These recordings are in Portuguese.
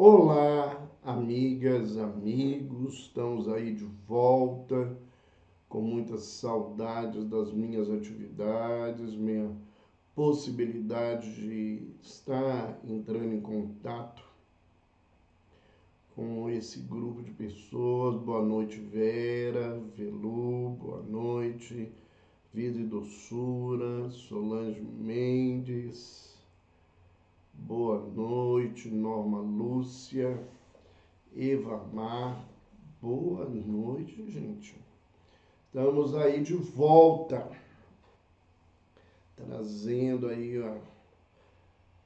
Olá, amigas, amigos, estamos aí de volta com muitas saudades das minhas atividades, minha possibilidade de estar entrando em contato com esse grupo de pessoas. Boa noite, Vera, Velu, boa noite, Vida e Doçura, Solange Mendes, boa noite, Norma Lúcia, Eva Mar, boa noite, gente. Estamos aí de volta, trazendo aí a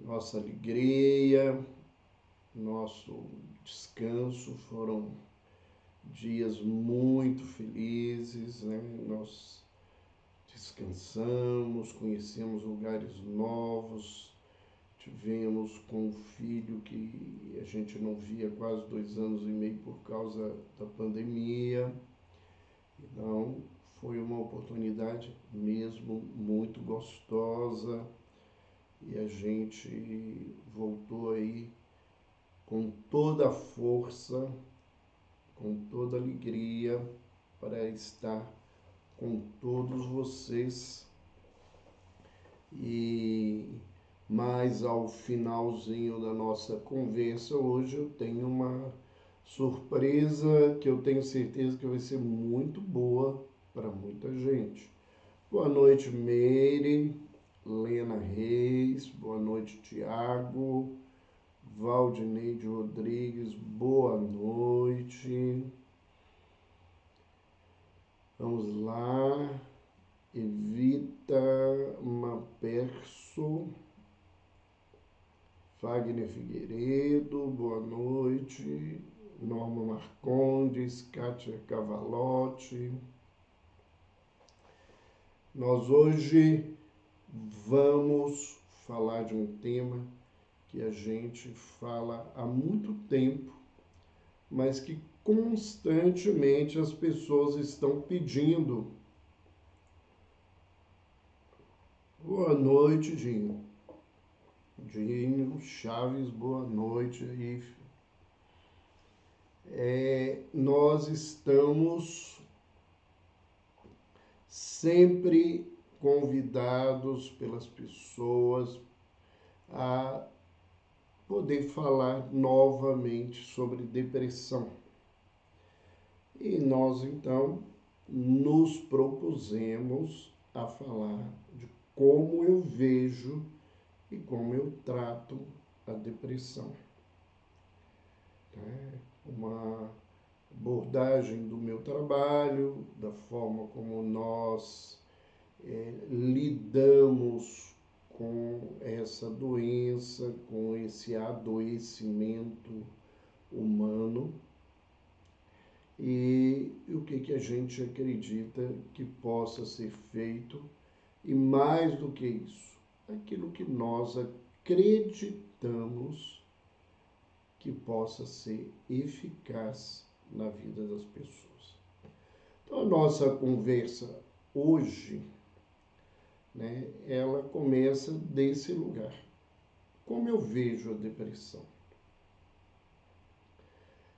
nossa alegria, nosso descanso. Foram dias muito felizes, né? Nós descansamos, conhecemos lugares novos, tivemos com um filho que a gente não via há quase 2 anos e meio por causa da pandemia. Então, foi uma oportunidade mesmo muito gostosa e a gente voltou aí com toda a força, com toda a alegria para estar com todos vocês. Mas ao finalzinho da nossa conversa hoje eu tenho uma surpresa que eu tenho certeza que vai ser muito boa para muita gente. Boa noite, Meire, Lena Reis, boa noite, Tiago, Valdineide Rodrigues, boa noite. Vamos lá, Evita Maperso, Wagner Figueiredo, boa noite. Norma Marcondes, Kátia Cavalotti. Nós hoje vamos falar de um tema que a gente fala há muito tempo, mas que constantemente as pessoas estão pedindo. Boa noite, Dinho. Dinho Chaves, boa noite aí. Nós estamos sempre convidados pelas pessoas a poder falar novamente sobre depressão. E nós então nos propusemos a falar de como eu vejo e como eu trato a depressão. Uma abordagem do meu trabalho, da forma como nós lidamos com essa doença, com esse adoecimento humano e o que a gente acredita que possa ser feito e, mais do que isso, aquilo que nós acreditamos que possa ser eficaz na vida das pessoas. Então, a nossa conversa hoje, ela começa desse lugar. Como eu vejo a depressão?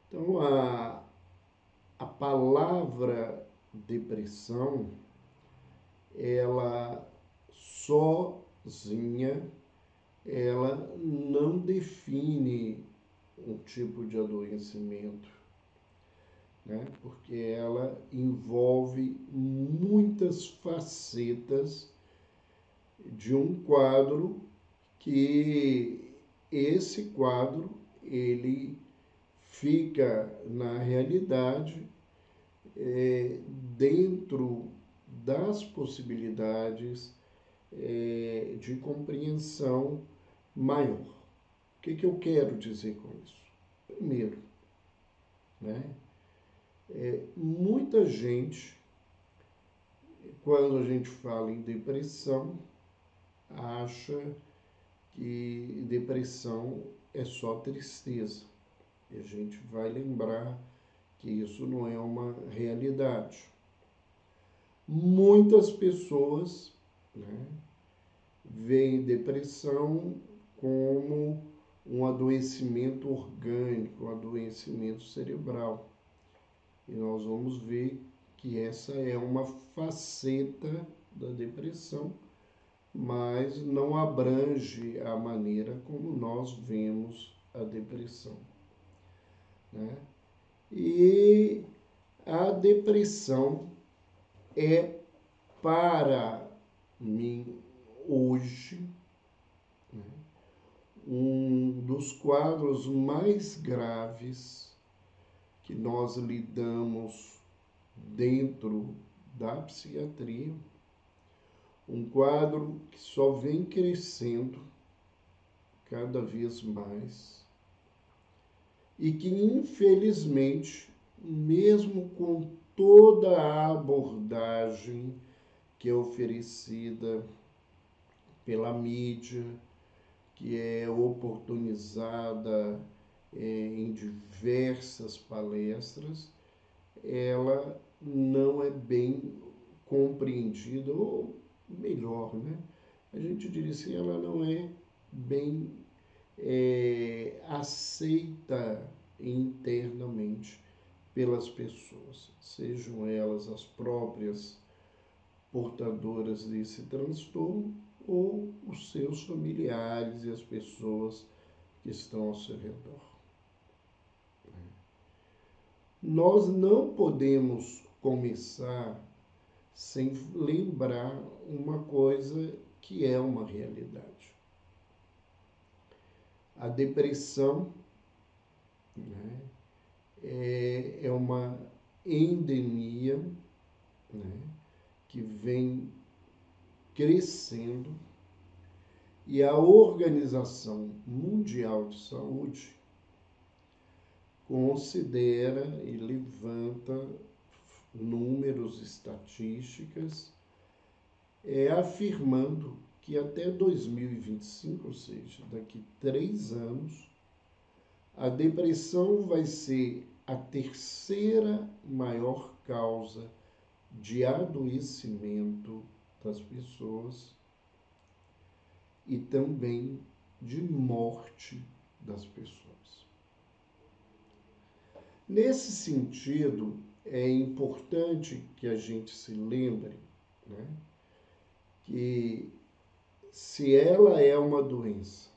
Então, a palavra depressão, ela sozinha, ela não define um tipo de adoecimento, porque ela envolve muitas facetas de um quadro que esse quadro ele fica na realidade dentro das possibilidades de compreensão maior. O que eu quero dizer com isso? Primeiro, muita gente, quando a gente fala em depressão, acha que depressão é só tristeza. E a gente vai lembrar que isso não é uma realidade. Muitas pessoas veem depressão como um adoecimento orgânico, um adoecimento cerebral. E nós vamos ver que essa é uma faceta da depressão, mas não abrange a maneira como nós vemos a depressão, né? E a depressão é, para mim, hoje, né, um dos quadros mais graves que nós lidamos dentro da psiquiatria, um quadro que só vem crescendo cada vez mais e que, infelizmente, mesmo com toda a abordagem que é oferecida pela mídia, que é oportunizada em diversas palestras, ela não é bem compreendida, ou melhor, né? A gente diria assim, ela não é bem aceita internamente pelas pessoas, sejam elas as próprias portadoras desse transtorno ou os seus familiares e as pessoas que estão ao seu redor. Nós não podemos começar sem lembrar uma coisa que é uma realidade. A depressão, né, é uma endemia, né, que vem crescendo, e a Organização Mundial de Saúde considera e levanta números, estatísticas, afirmando que até 2025, ou seja, daqui 3 anos, a depressão vai ser a terceira maior causa de adoecimento das pessoas e também de morte das pessoas. Nesse sentido, é importante que a gente se lembre, né, que se ela é uma doença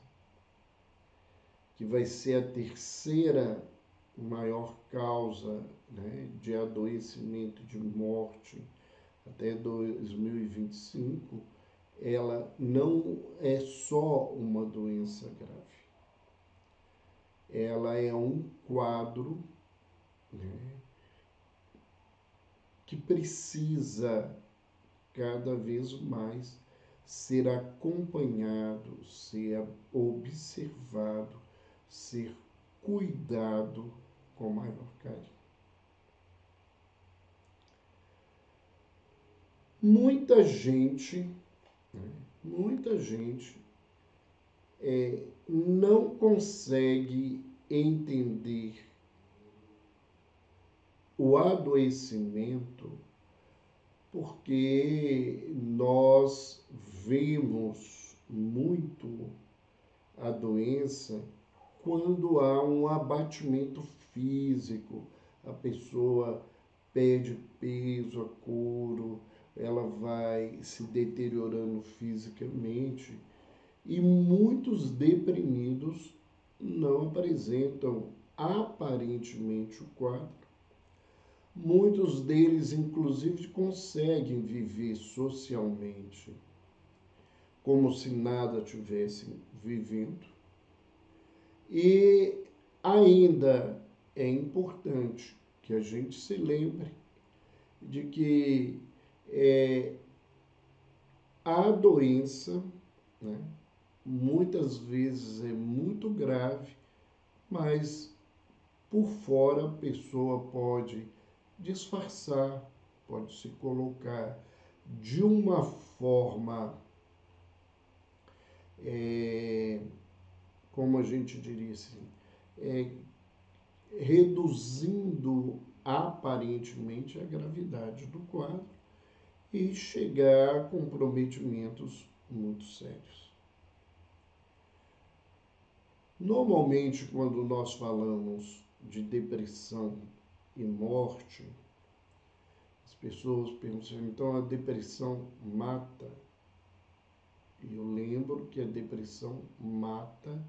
que vai ser a terceira maior causa, né, de adoecimento, de morte até 2025, ela não é só uma doença grave. Ela é um quadro, né, que precisa cada vez mais ser acompanhado, ser observado, ser cuidado com maior carinho. Muita gente, né, muita gente não consegue entender o adoecimento porque nós vemos muito a doença quando há um abatimento físico, a pessoa perde peso, a couro, ela vai se deteriorando fisicamente, e muitos deprimidos não apresentam aparentemente o quadro. Muitos deles, inclusive, conseguem viver socialmente como se nada tivessem vivendo. E ainda é importante que a gente se lembre de que a doença, né, muitas vezes é muito grave, mas por fora a pessoa pode disfarçar, pode se colocar de uma forma, como a gente diria assim, reduzindo aparentemente a gravidade do quadro e chegar a comprometimentos muito sérios. Normalmente, quando nós falamos de depressão e morte, as pessoas pensam, então a depressão mata. E eu lembro que a depressão mata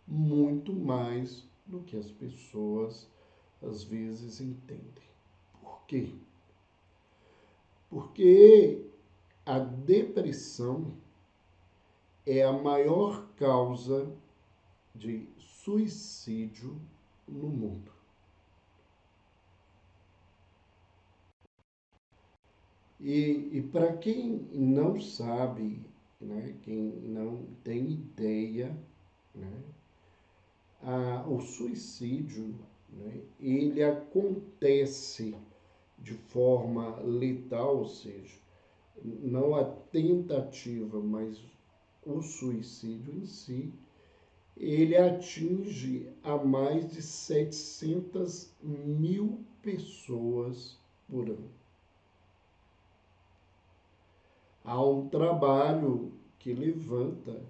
muito mais do que as pessoas às vezes entendem. Por quê? Porque a depressão é a maior causa de suicídio no mundo. E para quem não sabe, né, quem não tem ideia, né, o suicídio, né, ele acontece de forma letal, ou seja, não a tentativa, mas o suicídio em si, ele atinge a mais de 700 mil pessoas por ano. Há um trabalho que levanta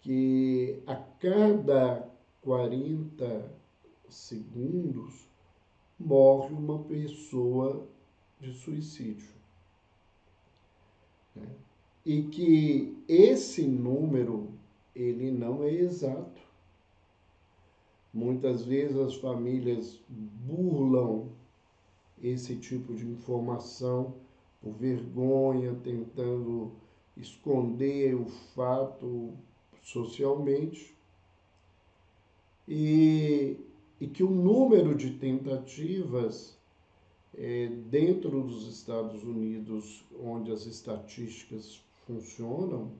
que a cada 40 segundos morre uma pessoa de suicídio, né? E que esse número ele não é exato. Muitas vezes as famílias burlam esse tipo de informação por vergonha, tentando esconder o fato socialmente, e, e que o número de tentativas dentro dos Estados Unidos, onde as estatísticas funcionam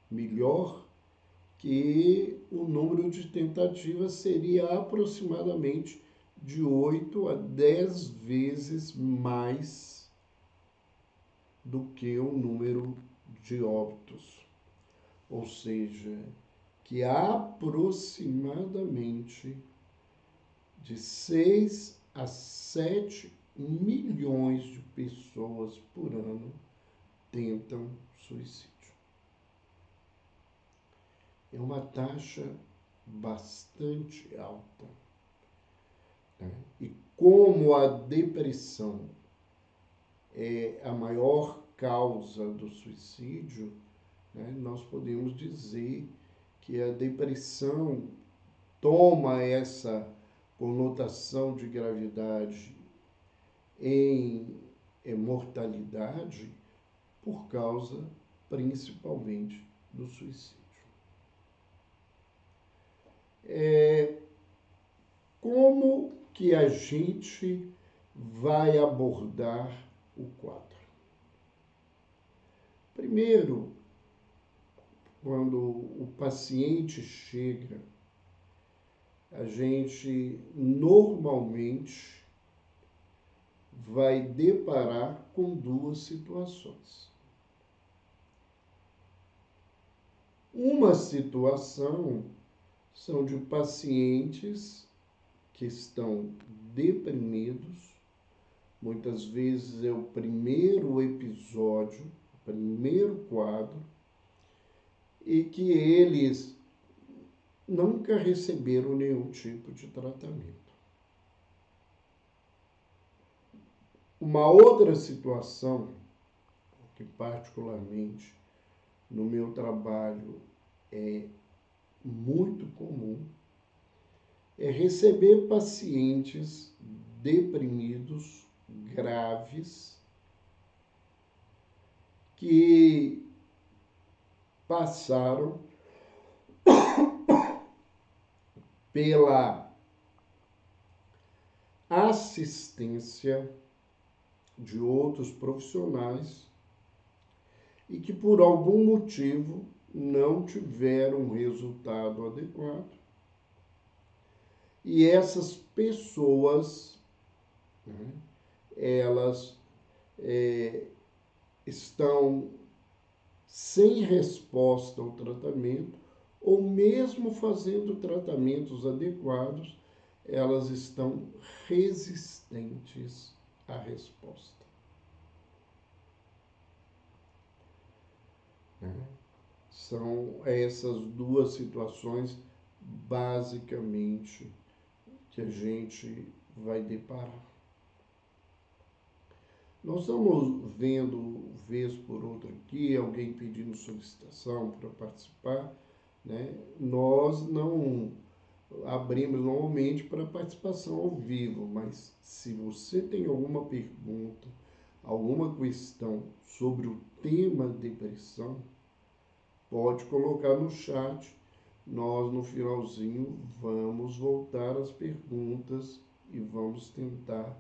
melhor, que o número de tentativas seria aproximadamente de 8 a 10 vezes mais do que o número de óbitos. Ou seja, que aproximadamente de 6 a 7 milhões de pessoas por ano tentam suicídio. É uma taxa bastante alta, né? E como a depressão é a maior causa do suicídio, né, nós podemos dizer que a depressão toma essa conotação de gravidade em mortalidade por causa principalmente do suicídio. Como que a gente vai abordar o quadro? Primeiro, quando o paciente chega, a gente normalmente vai deparar com duas situações. Uma situação são de pacientes que estão deprimidos, muitas vezes é o primeiro episódio, o primeiro quadro, e que eles nunca receberam nenhum tipo de tratamento. Uma outra situação, que particularmente no meu trabalho é muito comum, é receber pacientes deprimidos, graves, que passaram pela assistência de outros profissionais e que por algum motivo não tiveram um resultado adequado. E essas pessoas, né, elas estão sem resposta ao tratamento, ou mesmo fazendo tratamentos adequados, elas estão resistentes à resposta, né? São essas duas situações basicamente, que a gente vai deparar. Nós estamos vendo, vez por outra aqui, alguém pedindo solicitação para participar, né? Nós não abrimos normalmente para participação ao vivo, mas se você tem alguma pergunta, alguma questão sobre o tema depressão, pode colocar no chat. Nós, no finalzinho, vamos voltar às perguntas e vamos tentar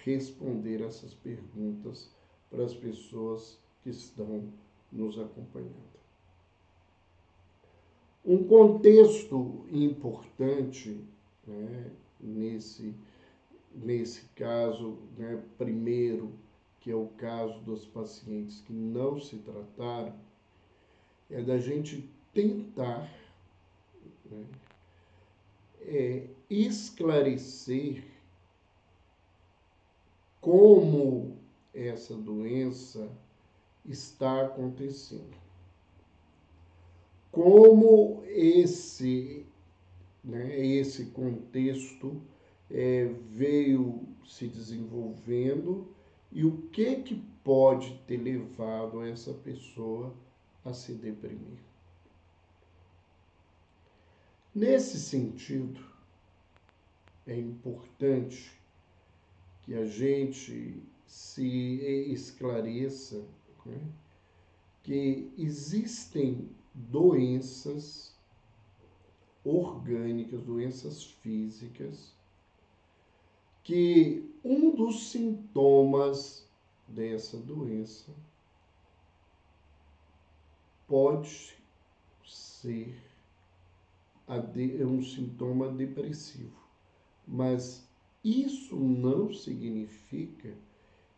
responder essas perguntas para as pessoas que estão nos acompanhando. Um contexto importante, né, nesse caso, né, primeiro, que é o caso dos pacientes que não se trataram, é da gente tentar, né, esclarecer como essa doença está acontecendo. Como esse contexto veio se desenvolvendo e o que pode ter levado essa pessoa a se deprimir. Nesse sentido, é importante que a gente se esclareça, né, que existem doenças orgânicas, doenças físicas, que um dos sintomas dessa doença pode ser um sintoma depressivo, mas isso não significa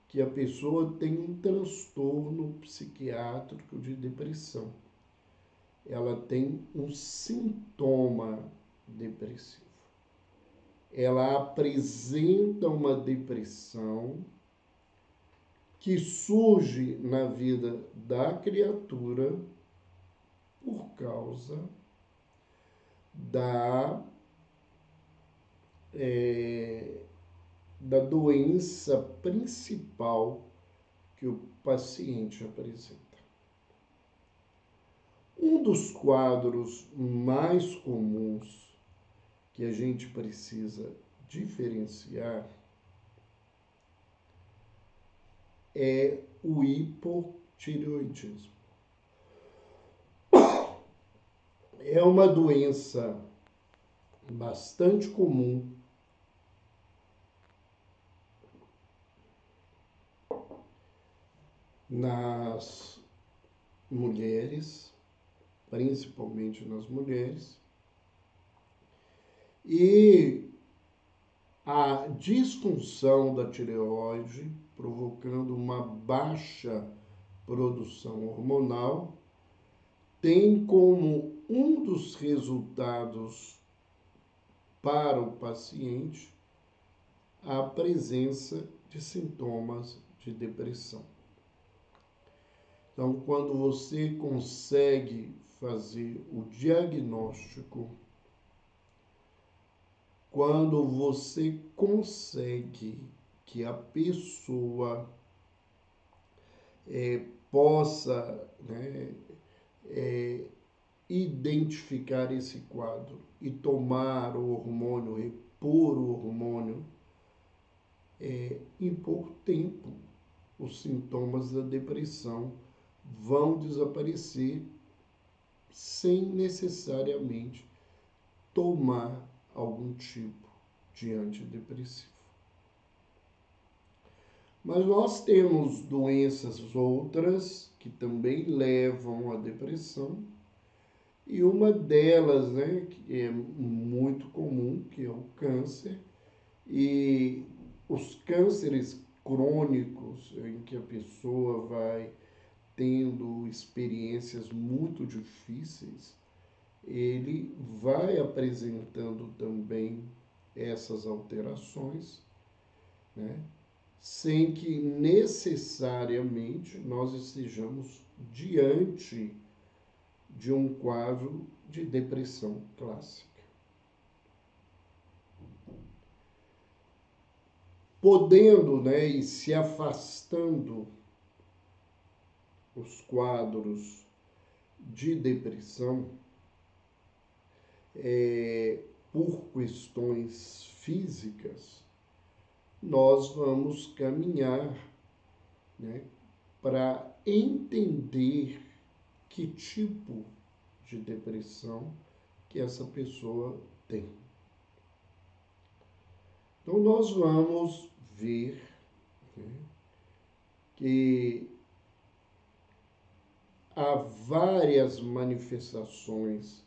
que a pessoa tem um transtorno psiquiátrico de depressão. Ela tem um sintoma depressivo. Ela apresenta uma depressão que surge na vida da criatura por causa da doença principal que o paciente apresenta. Um dos quadros mais comuns que a gente precisa diferenciar é o hipotireoidismo. É uma doença bastante comum nas mulheres, principalmente nas mulheres, e a disfunção da tireoide, provocando uma baixa produção hormonal, tem como um dos resultados para o paciente a presença de sintomas de depressão. Então, quando você consegue fazer o diagnóstico, quando você consegue que a pessoa possa, né, identificar esse quadro e tomar o hormônio, repor o hormônio, em pouco tempo os sintomas da depressão vão desaparecer sem necessariamente tomar algum tipo de antidepressivo. Mas nós temos doenças outras que também levam à depressão, e uma delas, né, que é muito comum, que é o câncer, e os cânceres crônicos, em que a pessoa vai tendo experiências muito difíceis, ele vai apresentando também essas alterações, né, sem que necessariamente nós estejamos diante de um quadro de depressão clássica. podendo, né, e se afastando os quadros de depressão por questões físicas, nós vamos caminhar, né, para entender que tipo de depressão que essa pessoa tem. Então, nós vamos ver, né, que há várias manifestações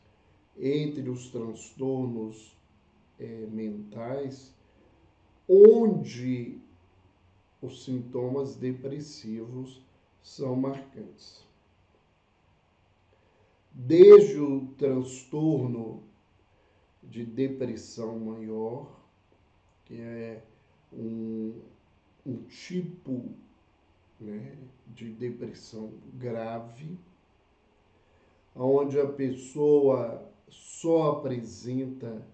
entre os transtornos mentais, onde os sintomas depressivos são marcantes. Desde o transtorno de depressão maior, que é um tipo, né, de depressão grave, onde a pessoa só apresenta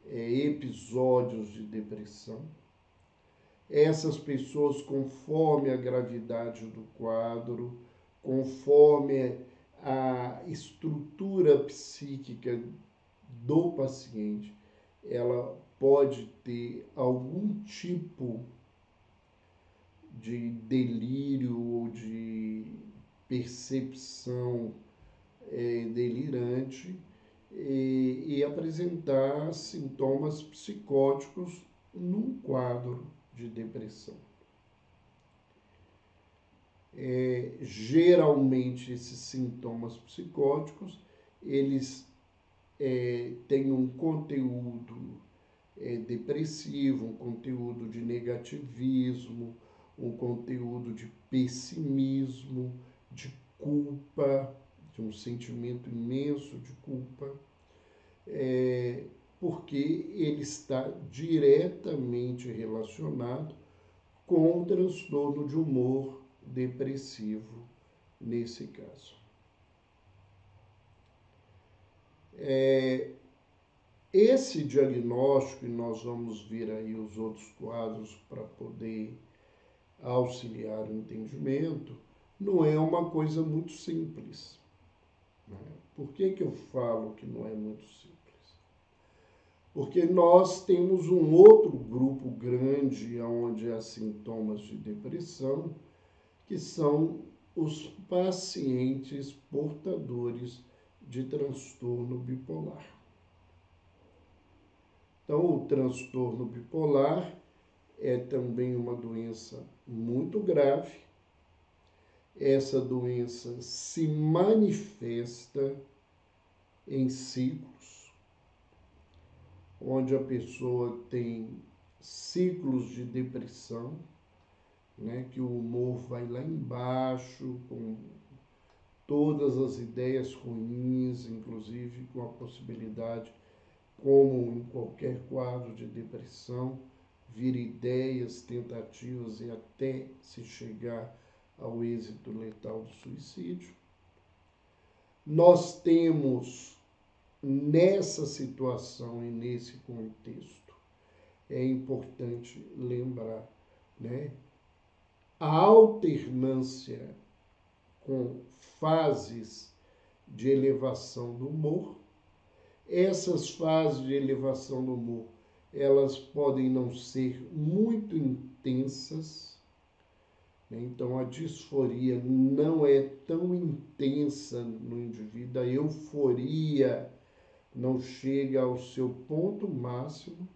episódios de depressão. Essas pessoas, conforme a gravidade do quadro, conforme a estrutura psíquica do paciente, ela pode ter algum tipo de delírio ou de percepção delirante e apresentar sintomas psicóticos num quadro de depressão. Geralmente, esses sintomas psicóticos, eles têm um conteúdo depressivo, um conteúdo de negativismo, um conteúdo de pessimismo, de culpa, de um sentimento imenso de culpa, porque ele está diretamente relacionado com o transtorno de humor depressivo, nesse caso. Esse diagnóstico, e nós vamos ver aí os outros quadros para poder auxiliar o entendimento, não é uma coisa muito simples. Né? Por que eu falo que não é muito simples? Porque nós temos um outro grupo grande onde há sintomas de depressão, que são os pacientes portadores de transtorno bipolar. Então, o transtorno bipolar é também uma doença muito grave. Essa doença se manifesta em ciclos, onde a pessoa tem ciclos de depressão, né, que o humor vai lá embaixo, com todas as ideias ruins, inclusive com a possibilidade, como em qualquer quadro de depressão, vir ideias, tentativas e até se chegar ao êxito letal do suicídio. Nós temos, nessa situação e nesse contexto, é importante lembrar, né, a alternância com fases de elevação do humor. Essas fases de elevação do humor, elas podem não ser muito intensas, né? Então a disforia não é tão intensa no indivíduo, a euforia não chega ao seu ponto máximo,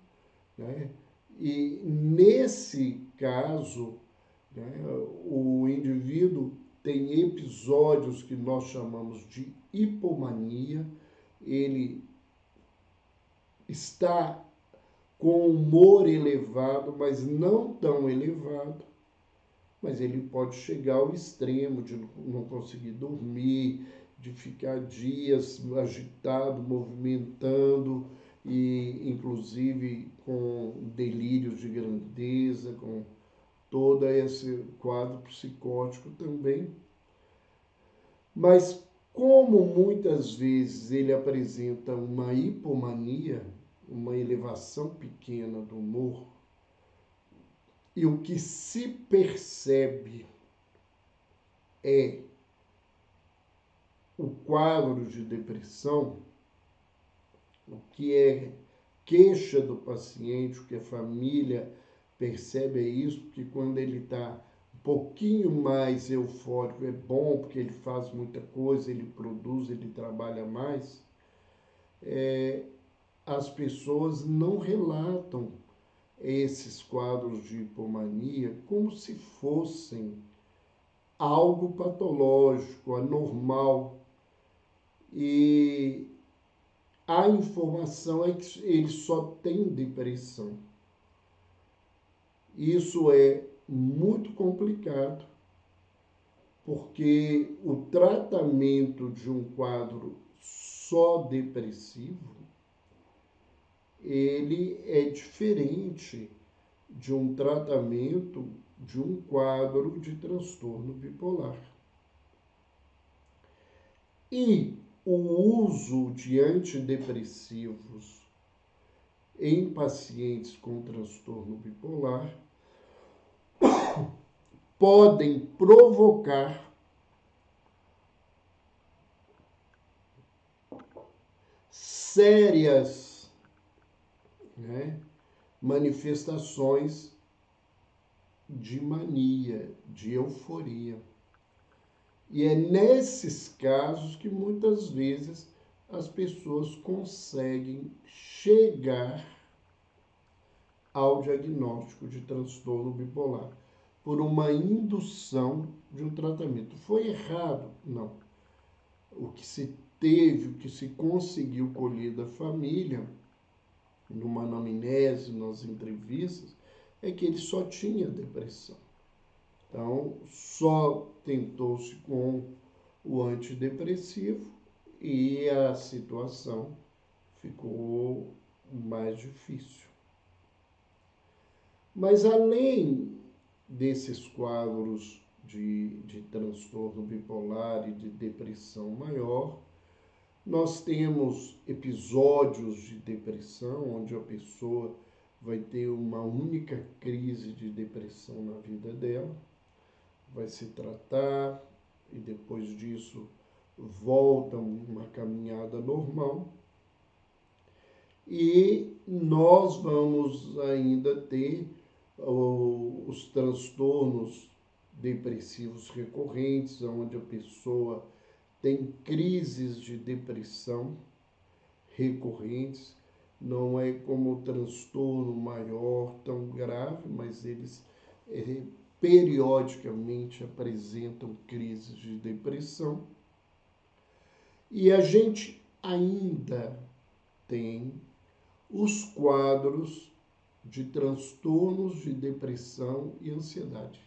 né? E nesse caso, né, o indivíduo tem episódios que nós chamamos de hipomania, ele está com humor elevado, mas não tão elevado, mas ele pode chegar ao extremo de não conseguir dormir, de ficar dias agitado, movimentando, e inclusive com delírios de grandeza, com todo esse quadro psicótico também. Mas como muitas vezes ele apresenta uma hipomania, uma elevação pequena do humor, E o que se percebe é o quadro de depressão, o que é queixa do paciente, o que a família percebe é isso, porque quando ele está um pouquinho mais eufórico, é bom, porque ele faz muita coisa, ele produz, ele trabalha mais, as pessoas não relatam esses quadros de hipomania como se fossem algo patológico, anormal. E a informação é que ele só tem depressão. Isso é muito complicado, porque o tratamento de um quadro só depressivo, ele é diferente de um tratamento de um quadro de transtorno bipolar. E o uso de antidepressivos em pacientes com transtorno bipolar podem provocar sérias, manifestações de mania, de euforia. E é nesses casos que muitas vezes as pessoas conseguem chegar ao diagnóstico de transtorno bipolar por uma indução de um tratamento. Foi errado? Não. O que se teve, o que se conseguiu colher da família, numa anamnese, nas entrevistas, é que ele só tinha depressão. Então, só tentou-se com o antidepressivo e a situação ficou mais difícil. Mas além desses quadros de transtorno bipolar e de depressão maior, nós temos episódios de depressão, onde a pessoa vai ter uma única crise de depressão na vida dela, vai se tratar e depois disso volta uma caminhada normal. E nós vamos ainda ter os transtornos depressivos recorrentes, onde a pessoa tem crises de depressão recorrentes, não é como o transtorno maior, tão grave, mas eles periodicamente apresentam crises de depressão. E a gente ainda tem os quadros de transtornos de depressão e ansiedade.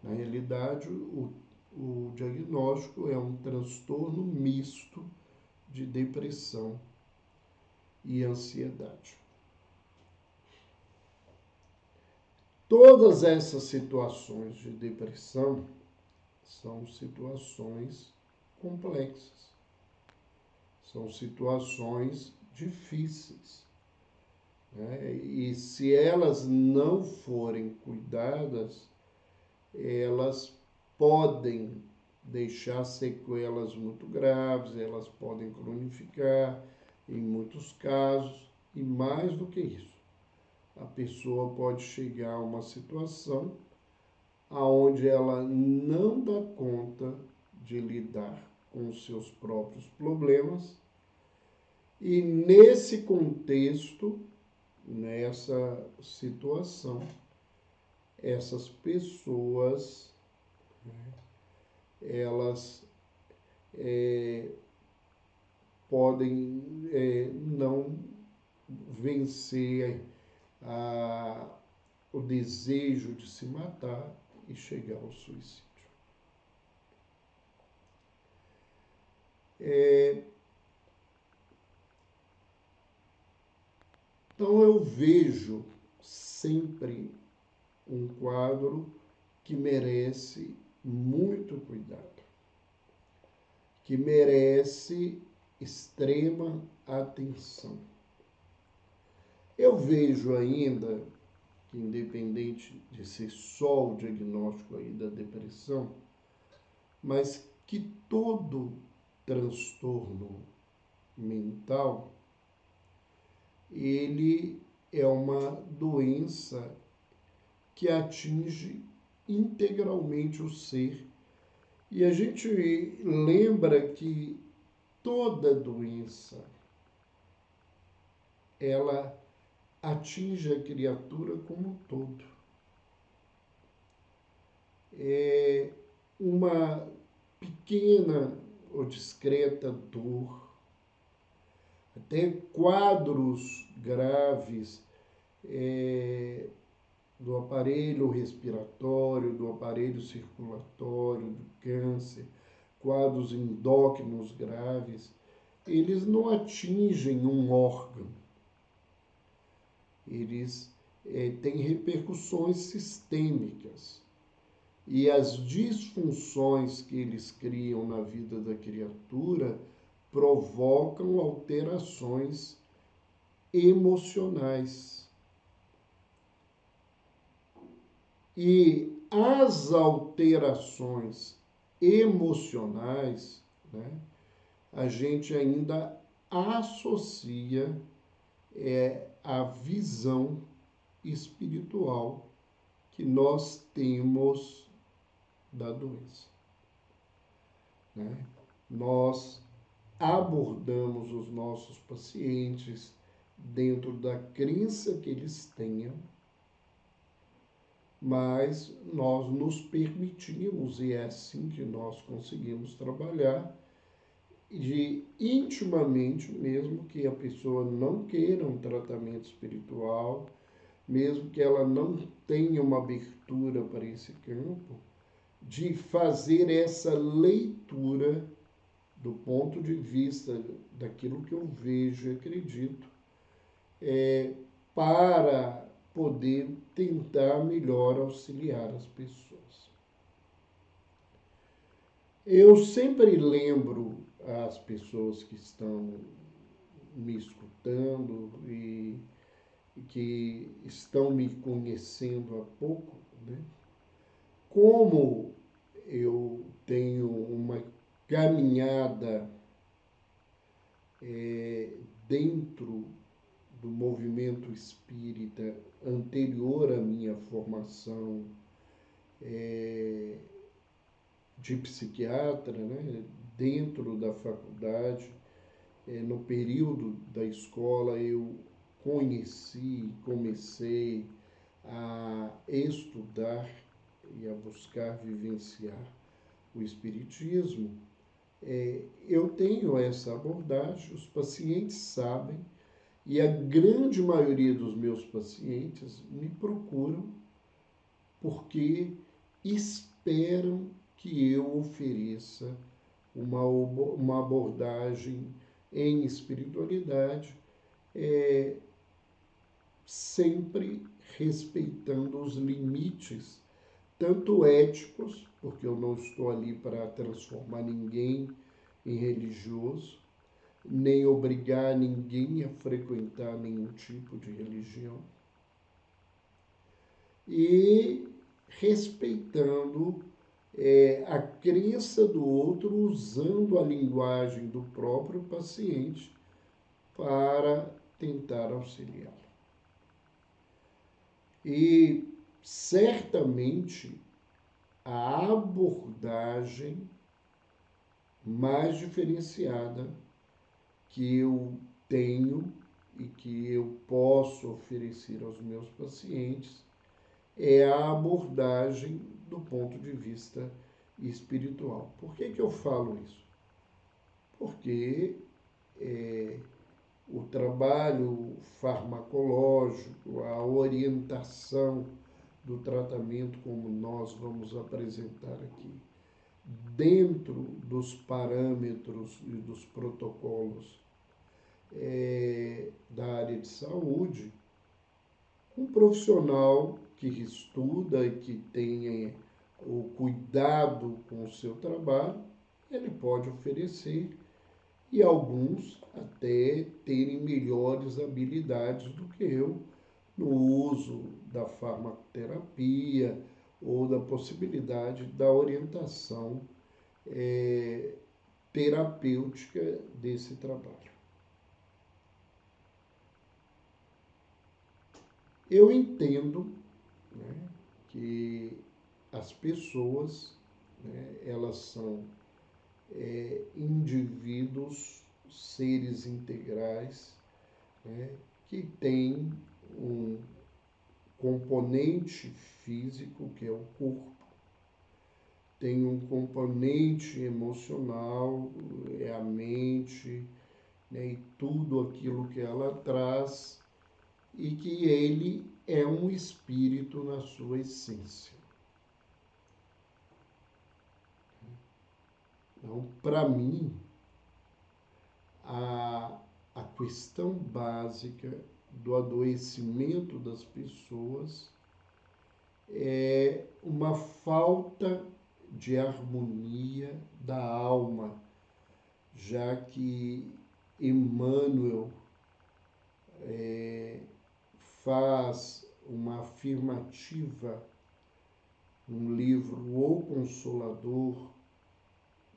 Na realidade, o diagnóstico é um transtorno misto de depressão e ansiedade. Todas essas situações de depressão são situações complexas, são situações difíceis. E se elas não forem cuidadas, elas podem deixar sequelas muito graves, elas podem cronificar em muitos casos, e mais do que isso, a pessoa pode chegar a uma situação aonde ela não dá conta de lidar com os seus próprios problemas, e nesse contexto, nessa situação, essas pessoas, elas podem não vencer o desejo de se matar e chegar ao suicídio. Então eu vejo sempre um quadro que merece muito cuidado, que merece extrema atenção. Eu vejo ainda que independente de ser só o diagnóstico aí da depressão, mas que todo transtorno mental, ele é uma doença que atinge integralmente o ser. E a gente lembra que toda doença, ela atinge a criatura como um todo. É uma pequena ou discreta dor, até quadros graves do aparelho respiratório, do aparelho circulatório, do câncer, quadros endócrinos graves, eles não atingem um órgão. Eles têm repercussões sistêmicas. E as disfunções que eles criam na vida da criatura provocam alterações emocionais. E as alterações emocionais, né, a gente ainda associa a visão espiritual que nós temos da doença. Né? Nós abordamos os nossos pacientes dentro da crença que eles tenham, mas nós nos permitimos, e é assim que nós conseguimos trabalhar, de intimamente, mesmo que a pessoa não queira um tratamento espiritual, mesmo que ela não tenha uma abertura para esse campo, de fazer essa leitura do ponto de vista daquilo que eu vejo e acredito, para poder tentar melhor auxiliar as pessoas. Eu sempre lembro as pessoas que estão me escutando e que estão me conhecendo há pouco, né? Como eu tenho uma caminhada dentro do movimento espírita anterior à minha formação de psiquiatra, né? Dentro da faculdade, no período da escola, eu comecei a estudar e a buscar vivenciar o espiritismo. Eu tenho essa abordagem, os pacientes sabem, e a grande maioria dos meus pacientes me procuram porque esperam que eu ofereça uma abordagem em espiritualidade, sempre respeitando os limites, tanto éticos, porque eu não estou ali para transformar ninguém em religioso, nem obrigar ninguém a frequentar nenhum tipo de religião, e respeitando a crença do outro, usando a linguagem do próprio paciente para tentar auxiliá-lo. E certamente a abordagem mais diferenciada que eu tenho e que eu posso oferecer aos meus pacientes é a abordagem do ponto de vista espiritual. Por que eu falo isso? Porque o trabalho farmacológico, a orientação do tratamento, como nós vamos apresentar aqui, dentro dos parâmetros e dos protocolos da área de saúde, um profissional que estuda e que tenha o cuidado com o seu trabalho, ele pode oferecer, e alguns até terem melhores habilidades do que eu no uso da farmacoterapia ou da possibilidade da orientação terapêutica desse trabalho. Eu entendo, né, que as pessoas, né, elas são indivíduos, seres integrais, né, que têm um componente físico, que é o corpo, tem um componente emocional, é a mente, né, e tudo aquilo que ela traz, e que ele é um espírito na sua essência. Então, para mim, a questão básica do adoecimento das pessoas é uma falta de harmonia da alma, já que Emmanuel faz uma afirmativa no livro O Consolador,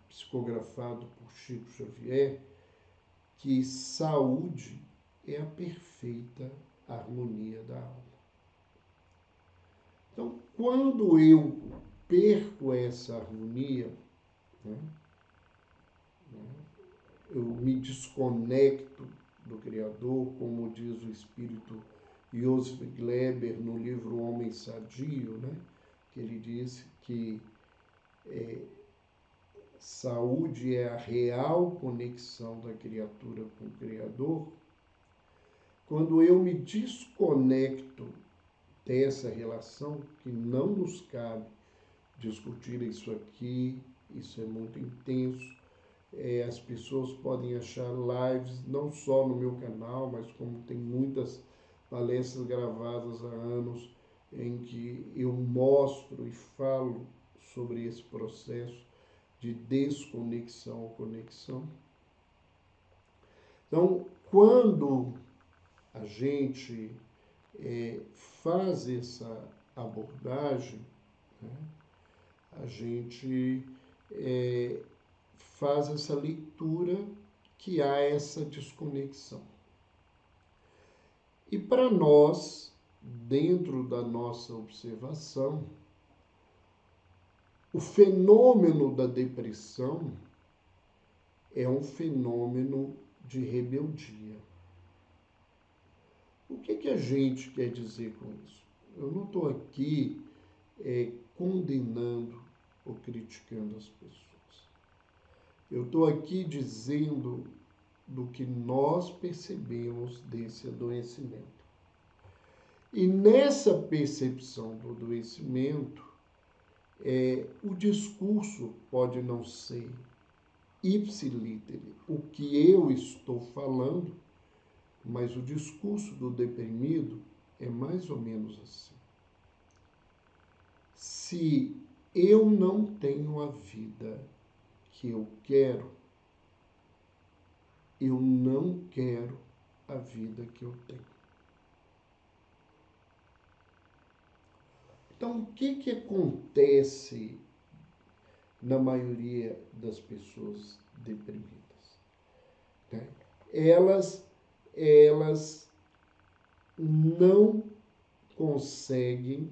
psicografado por Chico Xavier, que saúde é a perfeita harmonia da alma. Então, quando eu perco essa harmonia, né, eu me desconecto do Criador, como diz o espírito Joseph Gleber no livro Homem Sadio, né, que ele disse que saúde é a real conexão da criatura com o Criador. Quando eu me desconecto dessa relação, que não nos cabe discutir isso aqui, isso é muito intenso. As pessoas podem achar lives, não só no meu canal, mas como tem muitas palestras gravadas há anos, em que eu mostro e falo sobre esse processo de desconexão ou conexão. Então, quando a gente faz essa abordagem, né, a gente faz essa leitura que há essa desconexão. E para nós, dentro da nossa observação, o fenômeno da depressão é um fenômeno de rebeldia. O que a gente quer dizer com isso? Eu não estou aqui condenando ou criticando as pessoas. Eu estou aqui dizendo do que nós percebemos desse adoecimento. E nessa percepção do adoecimento, o discurso pode não ser ipsiliter o que eu estou falando, mas o discurso do deprimido é mais ou menos assim. Se eu não tenho a vida que eu quero, eu não quero a vida que eu tenho. Então, o que acontece na maioria das pessoas deprimidas? Né? Elas não conseguem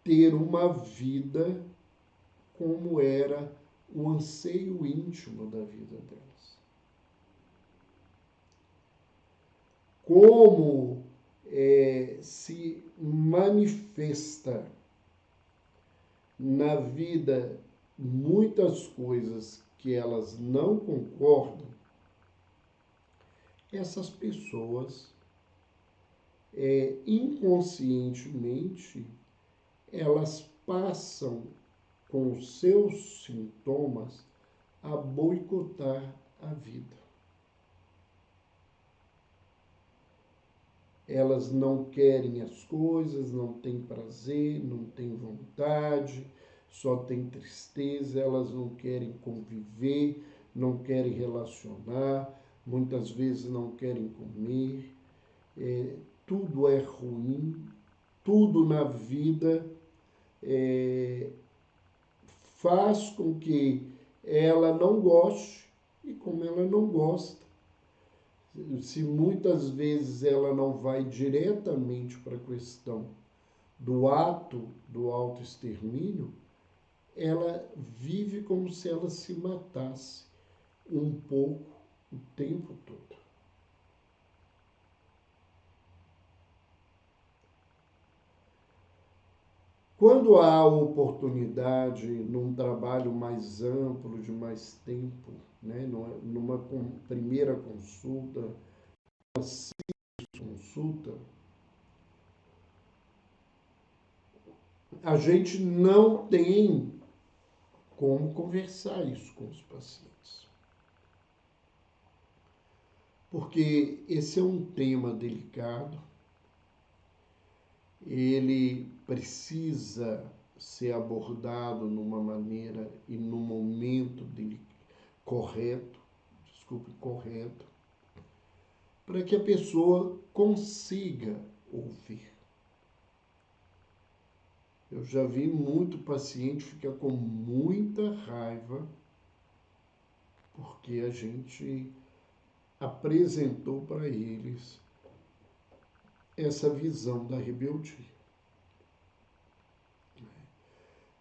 ter uma vida como era o anseio íntimo da vida delas. Como se manifesta na vida muitas coisas que elas não concordam, essas pessoas inconscientemente elas passam com os seus sintomas a boicotar a vida. Elas não querem as coisas, não têm prazer, não têm vontade, só têm tristeza, elas não querem conviver, não querem relacionar, muitas vezes não querem comer, tudo é ruim, tudo na vida faz com que ela não goste, e como ela não gosta, se muitas vezes ela não vai diretamente para a questão do ato do autoextermínio, ela vive como se ela se matasse um pouco o tempo todo. Quando há oportunidade num trabalho mais amplo, de mais tempo, né, numa primeira consulta, uma simples consulta, a gente não tem como conversar isso com os pacientes. Porque esse é um tema delicado, ele precisa ser abordado numa maneira e num momento dele correto, para que a pessoa consiga ouvir. Eu já vi muito paciente ficar com muita raiva porque a gente apresentou para eles essa visão da rebeldia.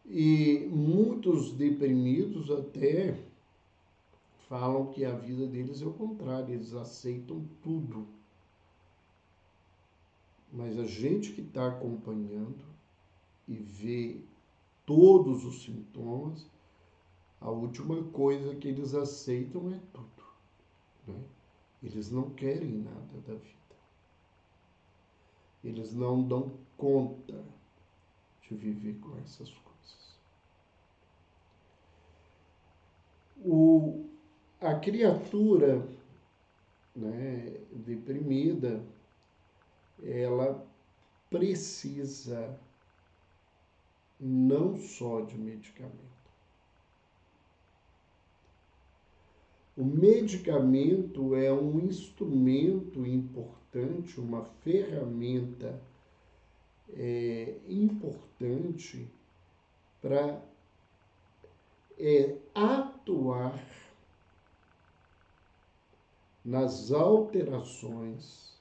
E muitos deprimidos até falam que a vida deles é o contrário, eles aceitam tudo. Mas a gente que está acompanhando e vê todos os sintomas, a última coisa que eles aceitam é tudo. Né? Eles não querem nada da vida. Eles não dão conta de viver com essas coisas. A criatura, né, deprimida, ela precisa não só de medicamento. O medicamento é um instrumento importante, uma ferramenta importante para atuar nas alterações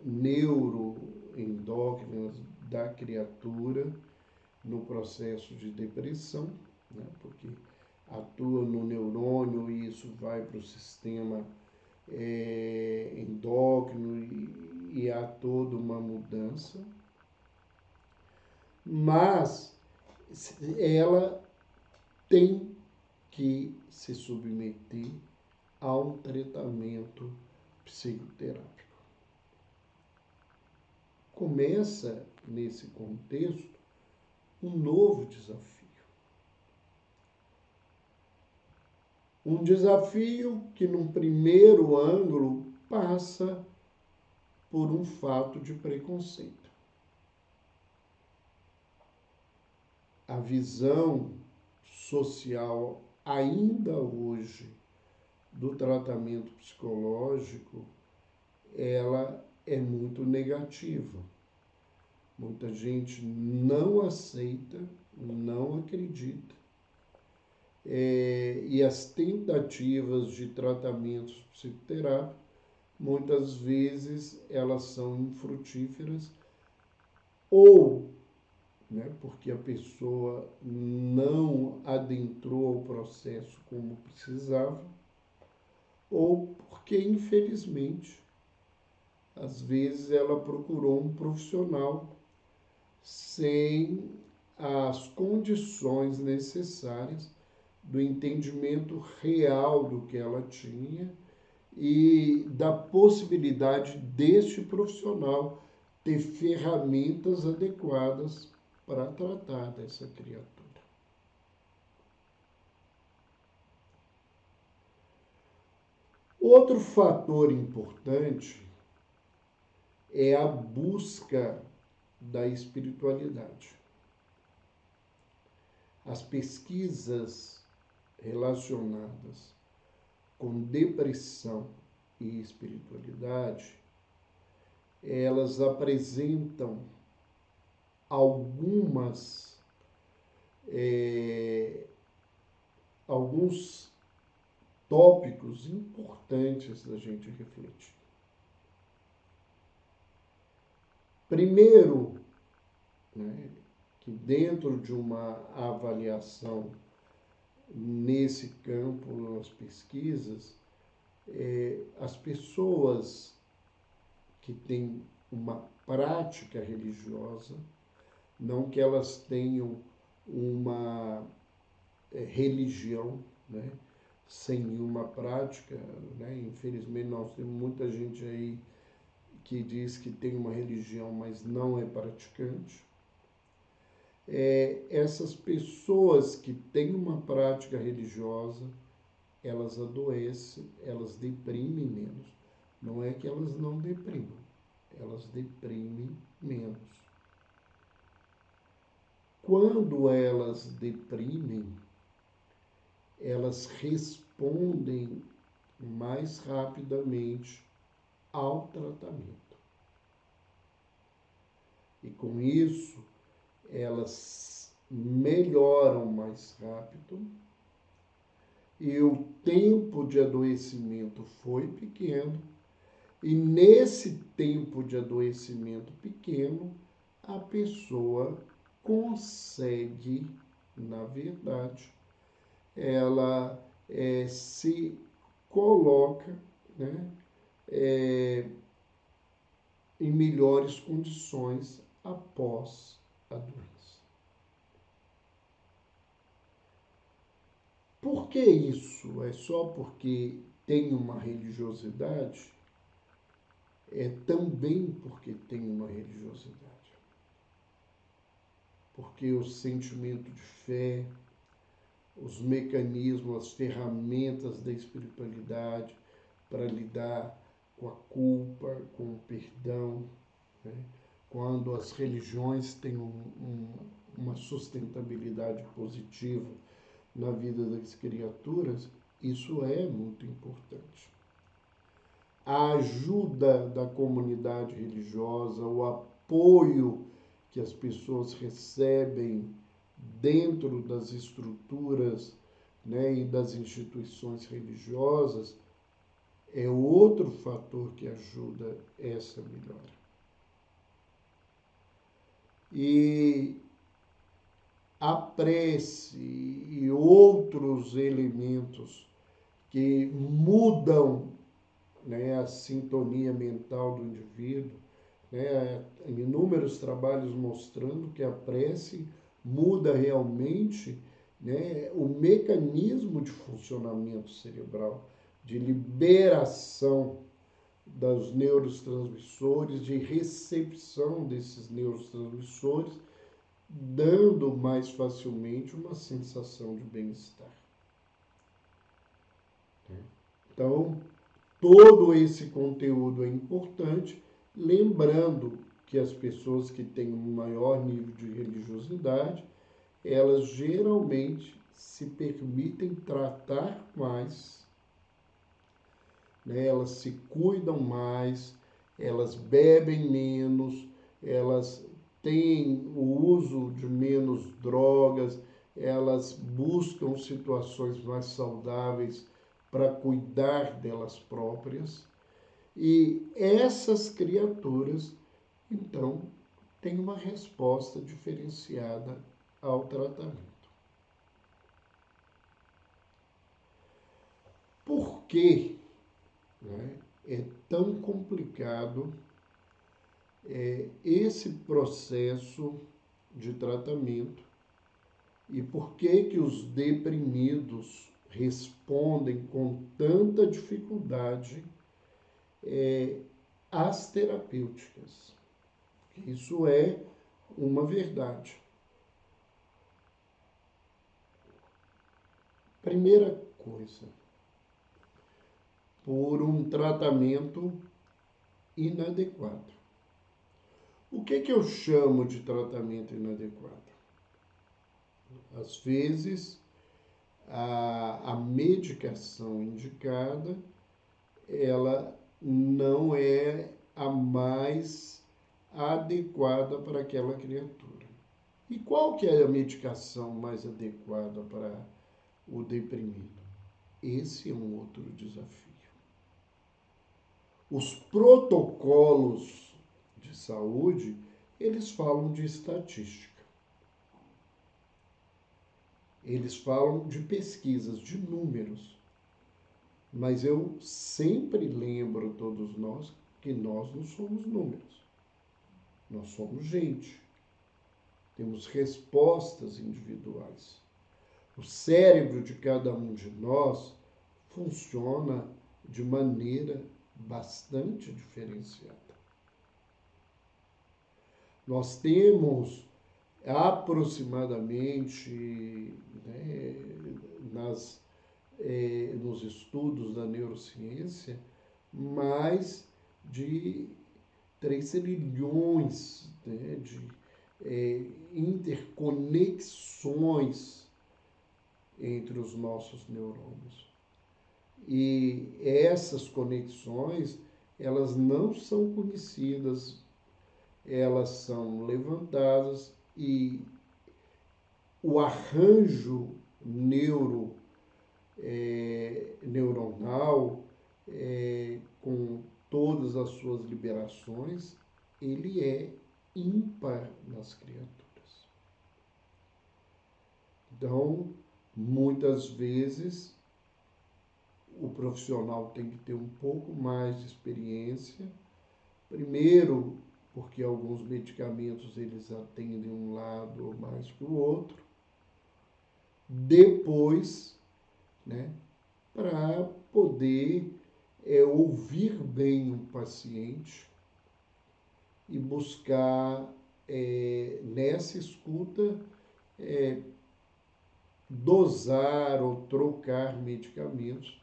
neuroendócrinas da criatura no processo de depressão, né? Porque atua no neurônio e isso vai para o sistema endócrino e há toda uma mudança. Mas ela tem que se submeter a um tratamento psicoterápico. Começa, nesse contexto, um novo desafio. Um desafio que, num primeiro ângulo, passa por um fato de preconceito. A visão social, ainda hoje, do tratamento psicológico, ela é muito negativa. Muita gente não aceita, não acredita. E as tentativas de tratamentos psicoterápicos, muitas vezes, elas são infrutíferas ou porque a pessoa não adentrou o processo como precisava, ou porque, infelizmente, às vezes ela procurou um profissional sem as condições necessárias do entendimento real do que ela tinha e da possibilidade deste profissional ter ferramentas adequadas para tratar dessa criatura. Outro fator importante é a busca da espiritualidade. As pesquisas relacionadas com depressão e espiritualidade, elas apresentam alguns tópicos importantes da gente refletir. Primeiro, né, que dentro de uma avaliação nesse campo, nas pesquisas, as pessoas que têm uma prática religiosa, não que elas tenham uma religião, né, sem nenhuma prática, né? Infelizmente nós temos muita gente aí que diz que tem uma religião, mas não é praticante. Essas pessoas que têm uma prática religiosa, elas adoecem, elas deprimem menos. Não é que elas não deprimam, elas deprimem menos. Quando elas deprimem, elas respondem mais rapidamente ao tratamento. E com isso, elas melhoram mais rápido e o tempo de adoecimento foi pequeno. E nesse tempo de adoecimento pequeno, a pessoa consegue, na verdade, ela se coloca, né, em melhores condições após a doença. Por que isso? É só porque tem uma religiosidade? É também porque tem uma religiosidade. Porque o sentimento de fé, os mecanismos, as ferramentas da espiritualidade para lidar com a culpa, com o perdão, né? Quando as religiões têm uma sustentabilidade positiva na vida das criaturas, isso é muito importante. A ajuda da comunidade religiosa, o apoio que as pessoas recebem dentro das estruturas, né, e das instituições religiosas, é outro fator que ajuda essa melhora. E a prece e outros elementos que mudam, né, a sintonia mental do indivíduo, né, inúmeros trabalhos mostrando que a prece muda realmente, né, o mecanismo de funcionamento cerebral, de liberação dos neurotransmissores, de recepção desses neurotransmissores, dando mais facilmente uma sensação de bem-estar. Então, todo esse conteúdo é importante, lembrando que as pessoas que têm um maior nível de religiosidade, elas geralmente se permitem tratar mais, né? Elas se cuidam mais, elas bebem menos, elas têm o uso de menos drogas, elas buscam situações mais saudáveis para cuidar delas próprias. E essas criaturas, então, têm uma resposta diferenciada ao tratamento. Por que, né, é tão complicado esse processo de tratamento e por que os deprimidos respondem com tanta dificuldade às terapêuticas? Isso é uma verdade. Primeira coisa, por um tratamento inadequado. O que eu chamo de tratamento inadequado? Às vezes, a medicação indicada, ela não é a mais adequada para aquela criatura. E qual que é a medicação mais adequada para o deprimido? Esse é um outro desafio. Os protocolos de saúde, eles falam de estatística. Eles falam de pesquisas, de números. Mas eu sempre lembro todos nós que nós não somos números. Nós somos gente. Temos respostas individuais. O cérebro de cada um de nós funciona de maneira bastante diferenciada. Nós temos aproximadamente, né, nos estudos da neurociência, mais de 3 trilhões, né, de interconexões entre os nossos neurônios. E essas conexões, elas não são conhecidas, elas são levantadas e o arranjo neuronal, com todas as suas liberações, ele é ímpar nas criaturas. Então, muitas vezes, o profissional tem que ter um pouco mais de experiência. Primeiro, porque alguns medicamentos eles atendem um lado mais que o outro. Depois, né, para poder ouvir bem o paciente e buscar, nessa escuta, dosar ou trocar medicamentos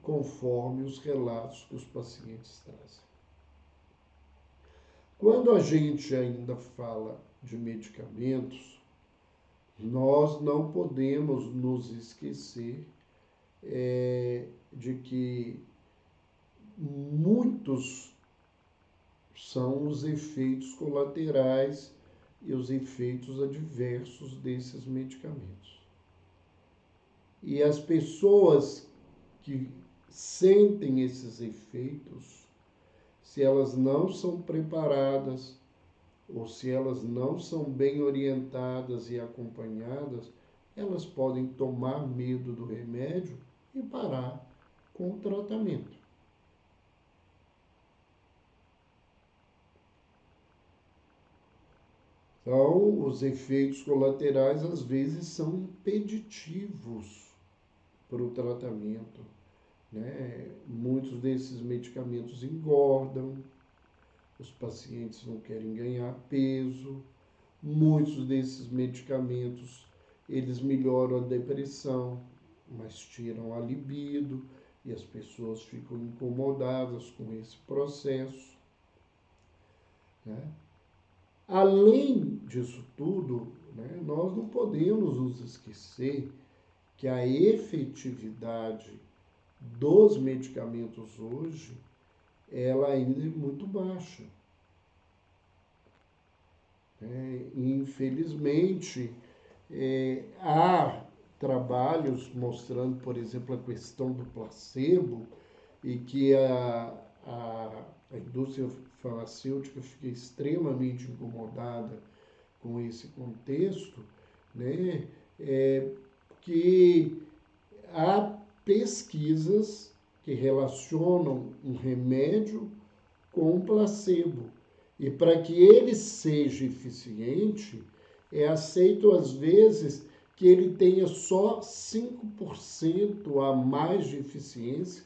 conforme os relatos que os pacientes trazem. Quando a gente ainda fala de medicamentos, nós não podemos nos esquecer de que muitos são os efeitos colaterais e os efeitos adversos desses medicamentos. E as pessoas que sentem esses efeitos, se elas não são preparadas ou se elas não são bem orientadas e acompanhadas, elas podem tomar medo do remédio e parar com o tratamento. Então, os efeitos colaterais às vezes são impeditivos para o tratamento, né? Muitos desses medicamentos engordam, os pacientes não querem ganhar peso, muitos desses medicamentos eles melhoram a depressão, mas tiram a libido e as pessoas ficam incomodadas com esse processo, né? Além disso tudo, né, nós não podemos nos esquecer que a efetividade dos medicamentos hoje, ela ainda é muito baixa. Infelizmente, há trabalhos mostrando, por exemplo, a questão do placebo, e que a indústria farmacêutica fica extremamente incomodada com esse contexto, né? Que há pesquisas que relacionam um remédio com um placebo. E para que ele seja eficiente, é aceito às vezes que ele tenha só 5% a mais de eficiência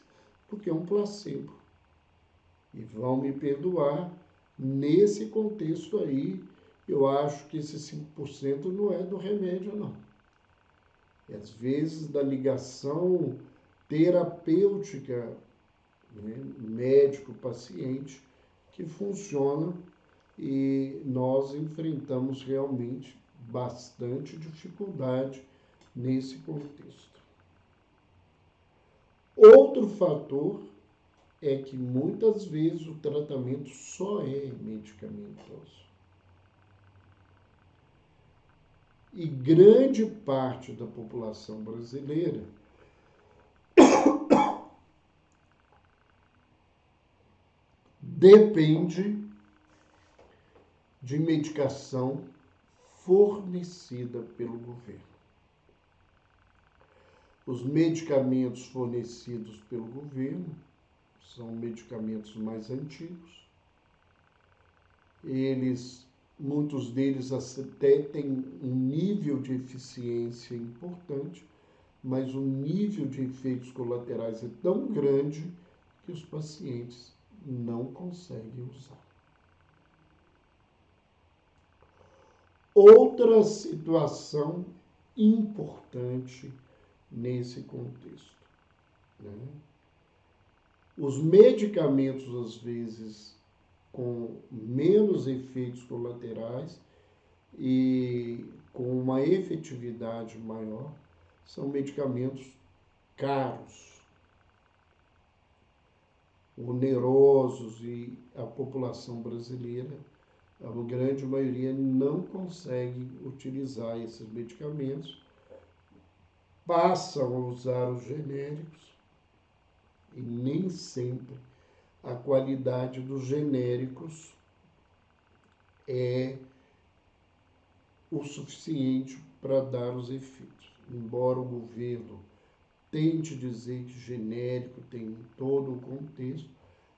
do que um placebo. E vão me perdoar, nesse contexto aí, eu acho que esse 5% não é do remédio, não. É, às vezes, da ligação terapêutica, né, médico-paciente, que funciona, e nós enfrentamos realmente bastante dificuldade nesse contexto. Outro fator é que muitas vezes o tratamento só é medicamentoso. E grande parte da população brasileira depende de medicação fornecida pelo governo. Os medicamentos fornecidos pelo governo são medicamentos mais antigos. Muitos deles até têm um nível de eficiência importante, mas o nível de efeitos colaterais é tão grande que os pacientes não conseguem usar. Outra situação importante nesse contexto, né? Os medicamentos, às vezes, com menos efeitos colaterais e com uma efetividade maior, são medicamentos caros, onerosos, e a população brasileira, a grande maioria, não consegue utilizar esses medicamentos, passam a usar os genéricos e nem sempre a qualidade dos genéricos é o suficiente para dar os efeitos. Embora o governo tente dizer que genérico tem todo o contexto,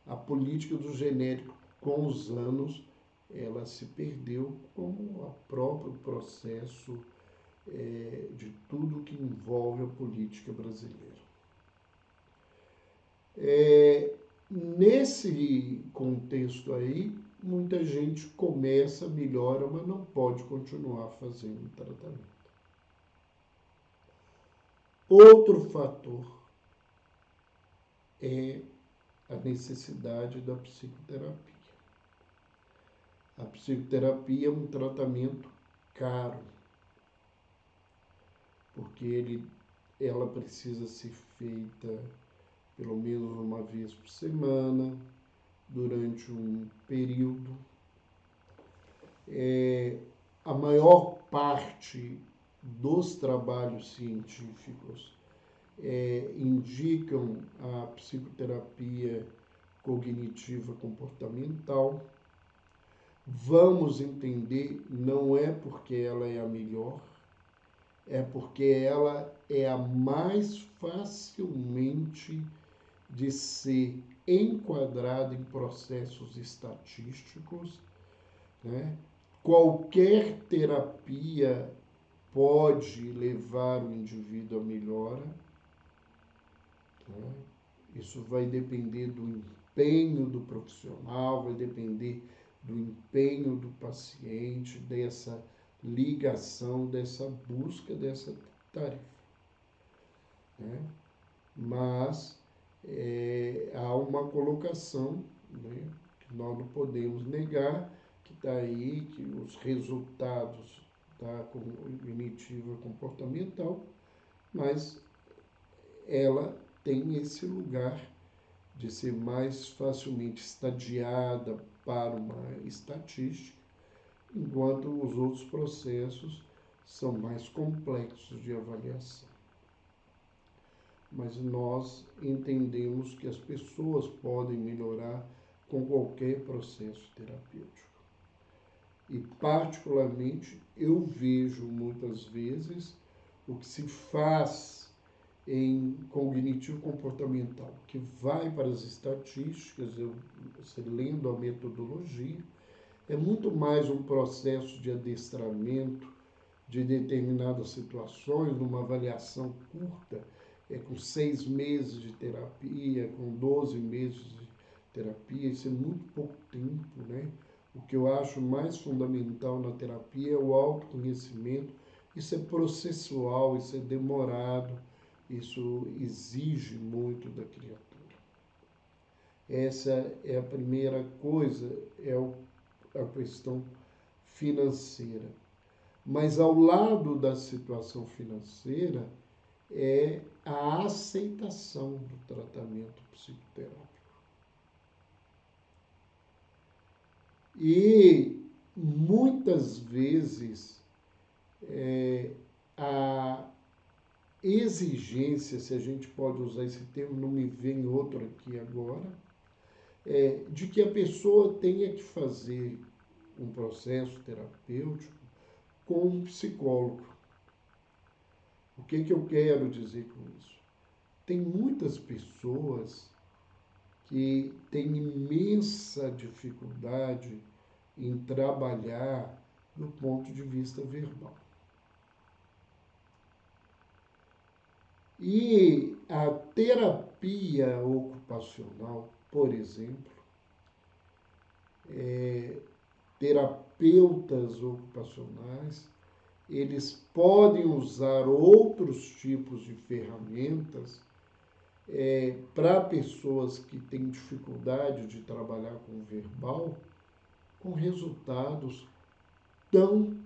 a política do genérico, com os anos, ela se perdeu, como o próprio processo de tudo que envolve a política brasileira. Nesse contexto aí, muita gente começa, melhora, mas não pode continuar fazendo o tratamento. Outro fator é a necessidade da psicoterapia. A psicoterapia é um tratamento caro, porque ela precisa ser feita pelo menos uma vez por semana, durante um período. A maior parte dos trabalhos científicos indicam a psicoterapia cognitiva comportamental. Vamos entender, não é porque ela é a melhor, é porque ela é a mais facilmente de ser enquadrada em processos estatísticos, né? Qualquer terapia pode levar o indivíduo à melhora, né? Isso vai depender do empenho do profissional, vai depender do empenho do paciente, dessa ligação, dessa busca dessa tarefa, né? Mas há uma colocação, né, que nós não podemos negar, que está aí, que os resultados da cognitiva comportamental, mas ela tem esse lugar de ser mais facilmente estadiada para uma estatística, enquanto os outros processos são mais complexos de avaliação. Mas nós entendemos que as pessoas podem melhorar com qualquer processo terapêutico. E, particularmente, eu vejo muitas vezes o que se faz em cognitivo comportamental, que vai para as estatísticas, você lendo a metodologia, é muito mais um processo de adestramento de determinadas situações, numa avaliação curta, com 6 meses de terapia, com 12 meses de terapia, isso é muito pouco tempo, né? O que eu acho mais fundamental na terapia é o autoconhecimento. Isso é processual, isso é demorado, isso exige muito da criatura. Essa é a primeira coisa, a questão financeira. Mas ao lado da situação financeira é a aceitação do tratamento psicoterápico. E muitas vezes a exigência, se a gente pode usar esse termo, não me vem outro aqui agora, de que a pessoa tenha que fazer um processo terapêutico com um psicólogo. O que eu quero dizer com isso? Tem muitas pessoas que têm imensa dificuldade em trabalhar do ponto de vista verbal. E a terapia ocupacional, por exemplo, terapeutas ocupacionais, eles podem usar outros tipos de ferramentas para pessoas que têm dificuldade de trabalhar com o verbal, com resultados tão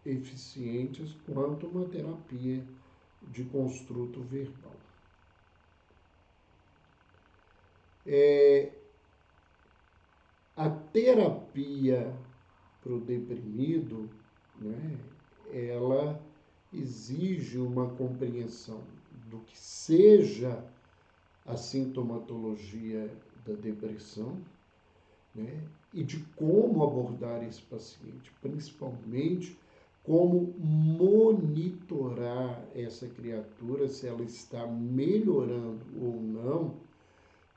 eficientes quanto uma terapia de construto verbal. A terapia para o deprimido, né, ela exige uma compreensão do que seja a sintomatologia da depressão, né, e de como abordar esse paciente, principalmente como monitorar essa criatura, se ela está melhorando ou não.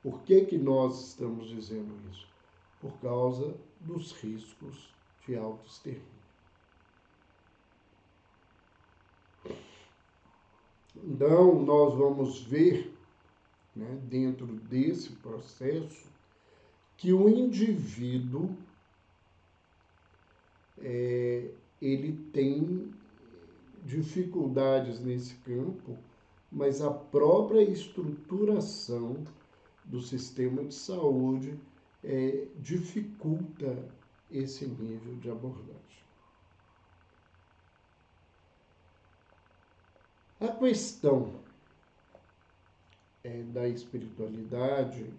Por que nós estamos dizendo isso? Por causa dos riscos de autoextermínio. Então, nós vamos ver, né, dentro desse processo, que o indivíduo ele tem dificuldades nesse campo, mas a própria estruturação do sistema de saúde dificulta esse nível de abordagem. A questão da espiritualidade,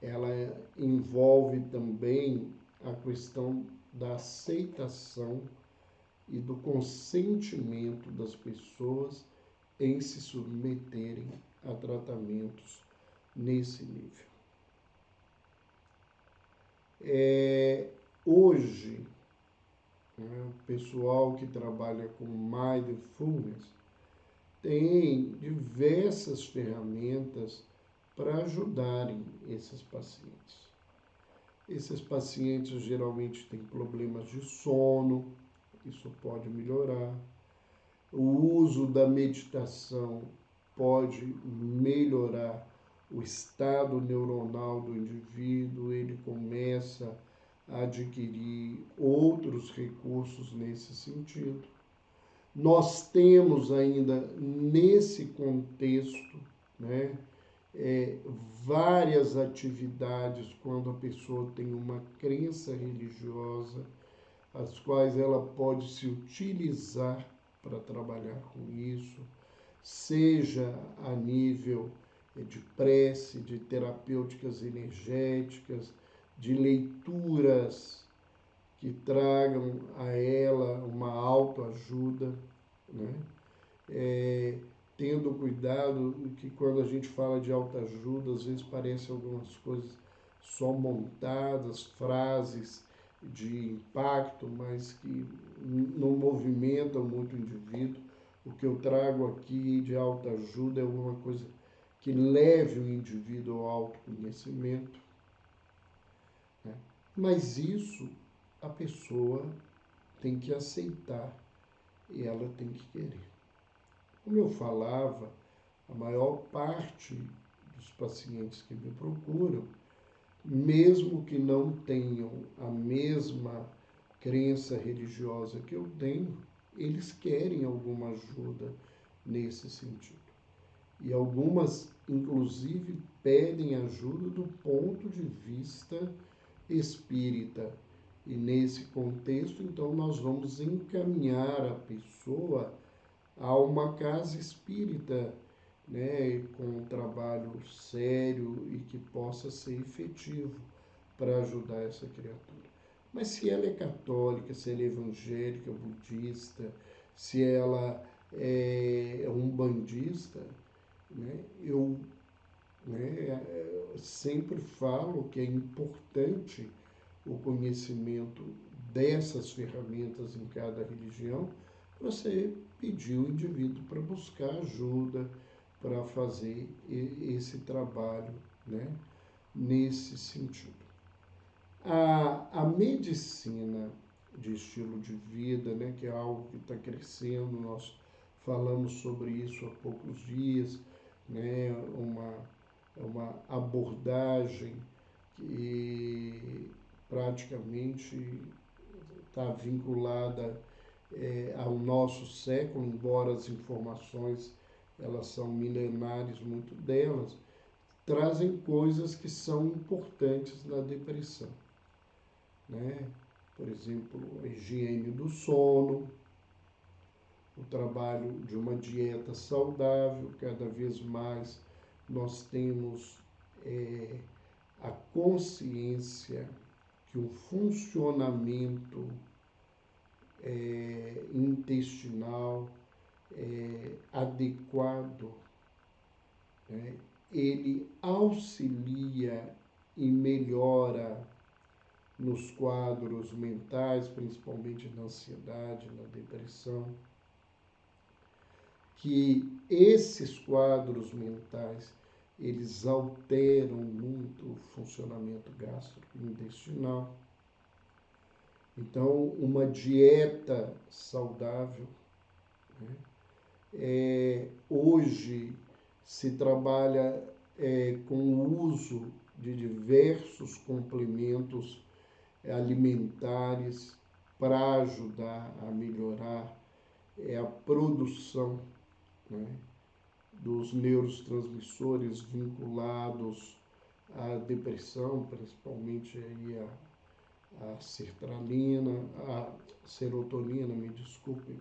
ela envolve também a questão da aceitação e do consentimento das pessoas em se submeterem a tratamentos nesse nível. Hoje, né, o pessoal que trabalha com mindfulness tem diversas ferramentas para ajudarem esses pacientes. Esses pacientes geralmente têm problemas de sono, isso pode melhorar. O uso da meditação pode melhorar o estado neuronal do indivíduo, ele começa a adquirir outros recursos nesse sentido. Nós temos ainda nesse contexto, né, várias atividades quando a pessoa tem uma crença religiosa, as quais ela pode se utilizar para trabalhar com isso, seja a nível de prece, de terapêuticas energéticas, de leituras que tragam a ela uma autoajuda, né? Tendo cuidado que quando a gente fala de autoajuda, às vezes parece algumas coisas só montadas, frases de impacto, mas que não movimentam muito o indivíduo. O que eu trago aqui de autoajuda é alguma coisa que leve o indivíduo ao autoconhecimento, né? Mas isso a pessoa tem que aceitar e ela tem que querer. Como eu falava, a maior parte dos pacientes que me procuram, mesmo que não tenham a mesma crença religiosa que eu tenho, eles querem alguma ajuda nesse sentido. E algumas, inclusive, pedem ajuda do ponto de vista espírita. E nesse contexto, então, nós vamos encaminhar a pessoa a uma casa espírita, né, com um trabalho sério e que possa ser efetivo para ajudar essa criatura. Mas se ela é católica, se ela é evangélica, budista, se ela é umbandista, né, sempre falo que é importante o conhecimento dessas ferramentas em cada religião, para você pedir o indivíduo para buscar ajuda, para fazer esse trabalho, né, nesse sentido. A medicina de estilo de vida, né, que é algo que está crescendo, nós falamos sobre isso há poucos dias, né, uma abordagem que praticamente está vinculada ao nosso século, embora as informações elas são milenares, muito delas, trazem coisas que são importantes na depressão, né? Por exemplo, a higiene do sono, o trabalho de uma dieta saudável. Cada vez mais nós temos a consciência que o funcionamento intestinal adequado, né, ele auxilia e melhora nos quadros mentais, principalmente na ansiedade, na depressão, que esses quadros mentais, eles alteram muito o funcionamento gastrointestinal. Então, uma dieta saudável, né? Hoje se trabalha com o uso de diversos complementos alimentares para ajudar a melhorar a produção, né, dos neurotransmissores vinculados à depressão, principalmente aí a sertralina, a serotonina, me desculpem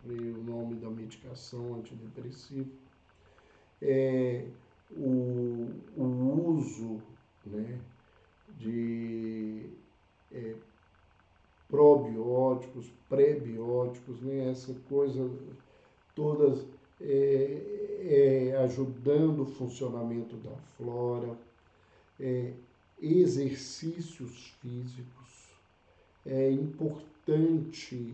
o nome da medicação antidepressiva, o uso, né, de probióticos, prebióticos, né, essa coisa todas ajudando o funcionamento da flora, exercícios físicos. É importante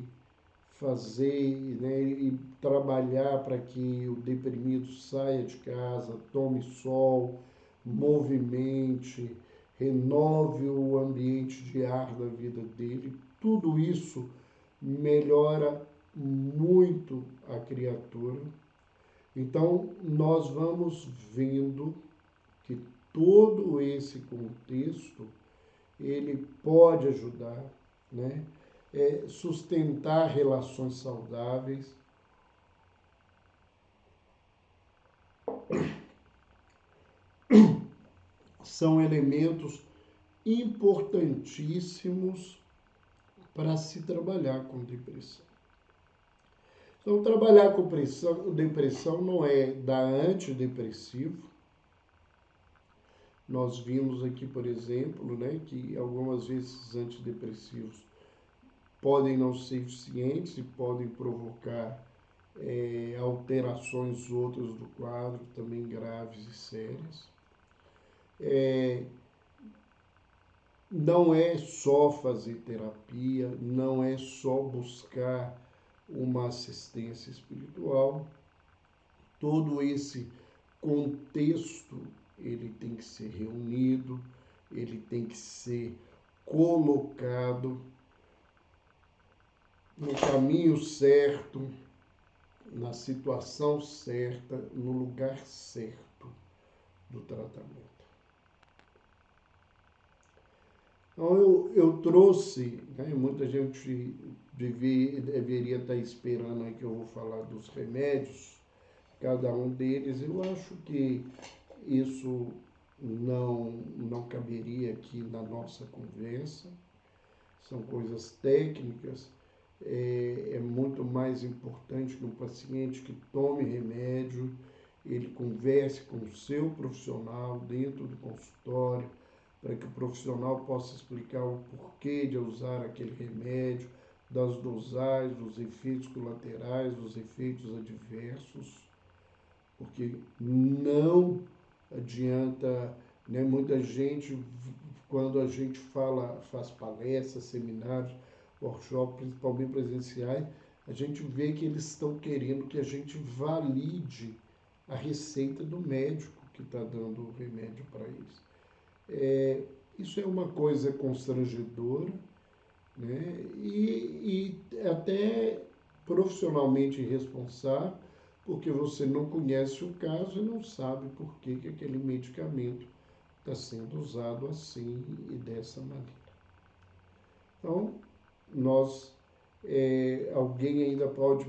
fazer, né, e trabalhar para que o deprimido saia de casa, tome sol, movimente, renove o ambiente de ar da vida dele. Tudo isso melhora muito a criatura. Então, nós vamos vendo que todo esse contexto, ele pode ajudar, né? Sustentar relações saudáveis. São elementos importantíssimos para se trabalhar com depressão. Então, trabalhar com depressão não é dar antidepressivo. Nós vimos aqui, por exemplo, né, que algumas vezes antidepressivos podem não ser eficientes e podem provocar alterações outras do quadro, também graves e sérias. Não é só fazer terapia, não é só buscar uma assistência espiritual. Todo esse contexto, ele tem que ser reunido, ele tem que ser colocado no caminho certo, na situação certa, no lugar certo do tratamento. Então, eu trouxe, né, muita gente deveria estar esperando aí que eu vou falar dos remédios, cada um deles. Eu acho que isso não caberia aqui na nossa conversa, são coisas técnicas. É muito mais importante que um paciente que tome remédio, ele converse com o seu profissional dentro do consultório, para que o profissional possa explicar o porquê de usar aquele remédio, das dosagens, dos efeitos colaterais, dos efeitos adversos, porque não adianta, né? Muita gente, quando a gente fala, faz palestras, seminários, workshops, principalmente presenciais, a gente vê que eles estão querendo que a gente valide a receita do médico que está dando o remédio para eles. Isso é uma coisa constrangedora, né? E até profissionalmente irresponsável, porque você não conhece o caso e não sabe por que, que aquele medicamento está sendo usado assim e dessa maneira. Então, alguém ainda pode,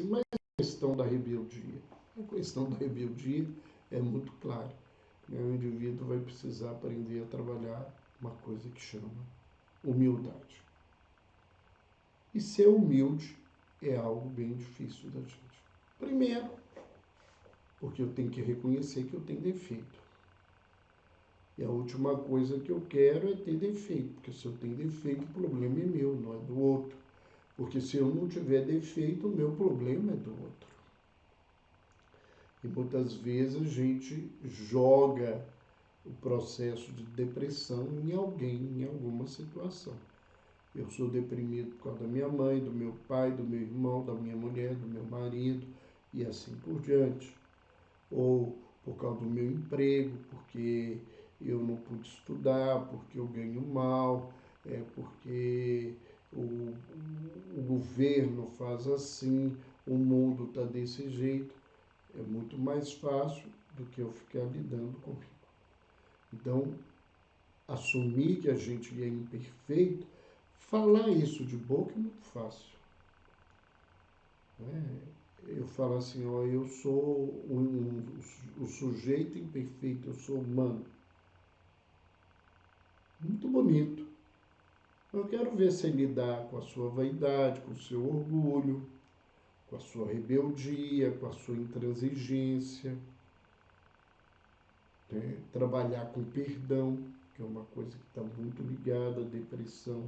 mas a questão da rebeldia. A questão da rebeldia é muito clara, né? O indivíduo vai precisar aprender a trabalhar uma coisa que chama humildade. E ser humilde é algo bem difícil da gente. Primeiro, porque eu tenho que reconhecer que eu tenho defeito. E a última coisa que eu quero é ter defeito, porque se eu tenho defeito, o problema é meu, não é do outro. Porque se eu não tiver defeito, o meu problema é do outro. E muitas vezes a gente joga o processo de depressão em alguém, em alguma situação. Eu sou deprimido por causa da minha mãe, do meu pai, do meu irmão, da minha mulher, do meu marido e assim por diante. Ou por causa do meu emprego, porque eu não pude estudar, porque eu ganho mal, porque o governo faz assim, o mundo está desse jeito. É muito mais fácil do que eu ficar lidando comigo. Então, assumir que a gente é imperfeito, falar isso de boca é muito fácil, né? Eu falo assim, ó, eu sou o sujeito imperfeito, eu sou humano. Muito bonito. Eu quero ver você lidar com a sua vaidade, com o seu orgulho, com a sua rebeldia, com a sua intransigência, né? Trabalhar com perdão, que é uma coisa que está muito ligada à depressão,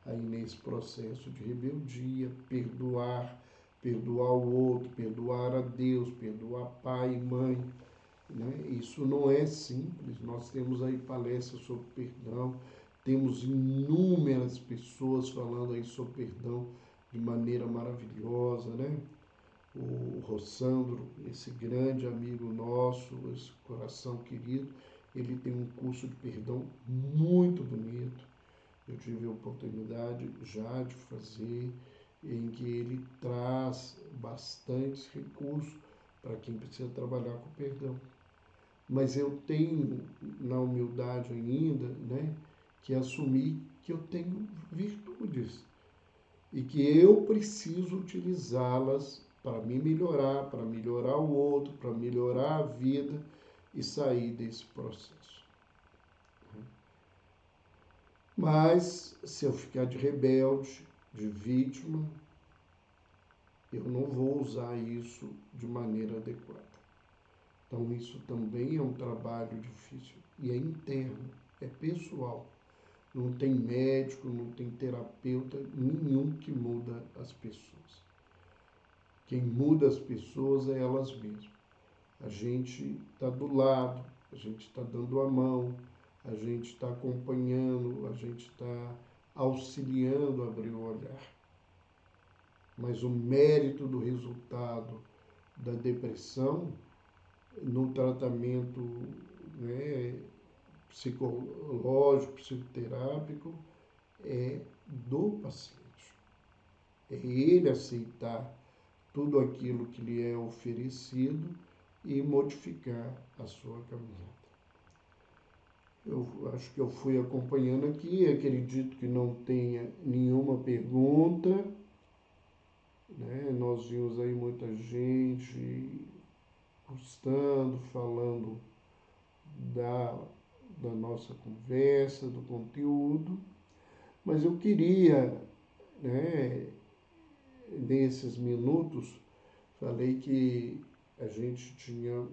aí nesse processo de rebeldia, perdoar o outro, perdoar a Deus, perdoar pai e mãe, né? Isso não é simples. Nós temos aí palestras sobre perdão, temos inúmeras pessoas falando aí sobre perdão de maneira maravilhosa, né? O Rossandro, esse grande amigo nosso, esse coração querido, ele tem um curso de perdão muito bonito. Eu tive a oportunidade já de fazer, em que ele traz bastantes recursos para quem precisa trabalhar com perdão. Mas eu tenho, na humildade ainda, né, que assumir que eu tenho virtudes e que eu preciso utilizá-las para me melhorar, para melhorar o outro, para melhorar a vida e sair desse processo. Mas se eu ficar de rebelde, de vítima, eu não vou usar isso de maneira adequada. Então isso também é um trabalho difícil e é interno, é pessoal. Não tem médico, não tem terapeuta nenhum que muda as pessoas. Quem muda as pessoas é elas mesmas. A gente está do lado, a gente está dando a mão, a gente está acompanhando, a gente está auxiliando a abrir o olhar. Mas o mérito do resultado da depressão no tratamento, né, psicológico, psicoterápico, é do paciente. É ele aceitar tudo aquilo que lhe é oferecido e modificar a sua caminhada. Eu acho que eu fui acompanhando aqui, acredito que não tenha nenhuma pergunta, né? Nós vimos aí muita gente gostando, falando da, da nossa conversa, do conteúdo, mas eu queria, né, nesses minutos, falei que a gente tinha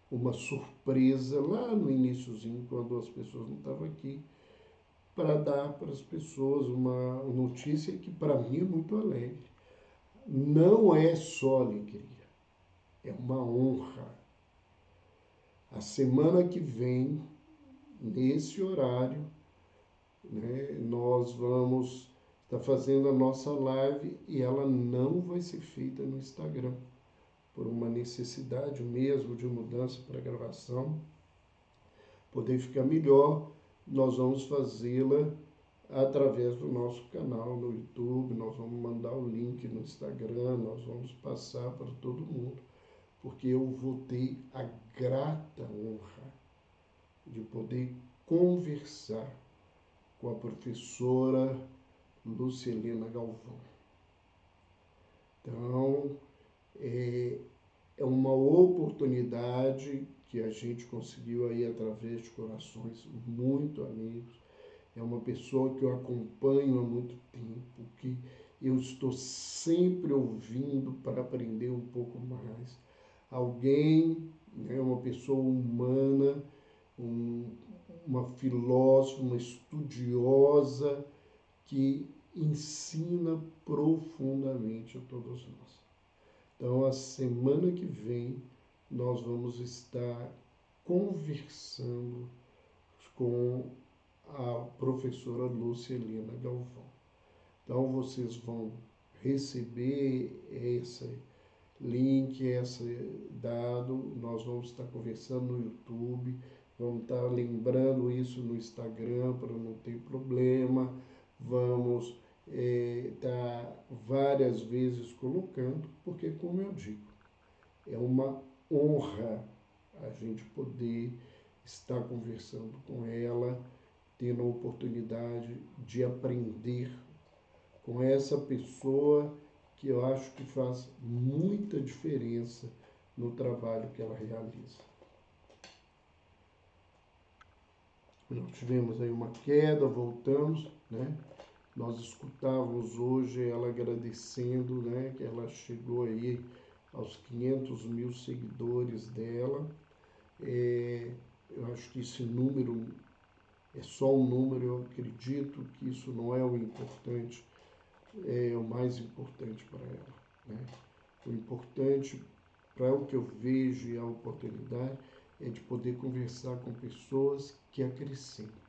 uma surpresa lá no iniciozinho, quando as pessoas não estavam aqui, para dar para as pessoas uma notícia que para mim é muito alegre. Não é só alegria, é uma honra. A semana que vem, nesse horário, né, nós vamos estar fazendo a nossa live e ela não vai ser feita no Instagram, por uma necessidade mesmo de mudança para gravação, poder ficar melhor, nós vamos fazê-la através do nosso canal no YouTube, nós vamos mandar o link no Instagram, nós vamos passar para todo mundo, porque eu vou ter a grata honra de poder conversar com a professora Lucelina Galvão. Então, é uma oportunidade que a gente conseguiu aí através de corações muito amigos. É uma pessoa que eu acompanho há muito tempo, que eu estou sempre ouvindo para aprender um pouco mais. Alguém, né, uma pessoa humana, uma filósofa, uma estudiosa que ensina profundamente a todos nós. Então, a semana que vem, nós vamos estar conversando com a professora Lucelina Galvão. Então, vocês vão receber esse link, esse dado, nós vamos estar conversando no YouTube, vamos estar lembrando isso no Instagram para não ter problema, vamos estar várias vezes colocando, porque, como eu digo, é uma honra a gente poder estar conversando com ela, tendo a oportunidade de aprender com essa pessoa que eu acho que faz muita diferença no trabalho que ela realiza. Nós tivemos aí uma queda, voltamos, né? Nós escutávamos hoje ela agradecendo, né, que ela chegou aí aos 500 mil seguidores dela. Eu acho que esse número é só um número, eu acredito que isso não é o importante, é o mais importante para ela, né? O importante, para o que eu vejo e a oportunidade, é de poder conversar com pessoas que acrescentam.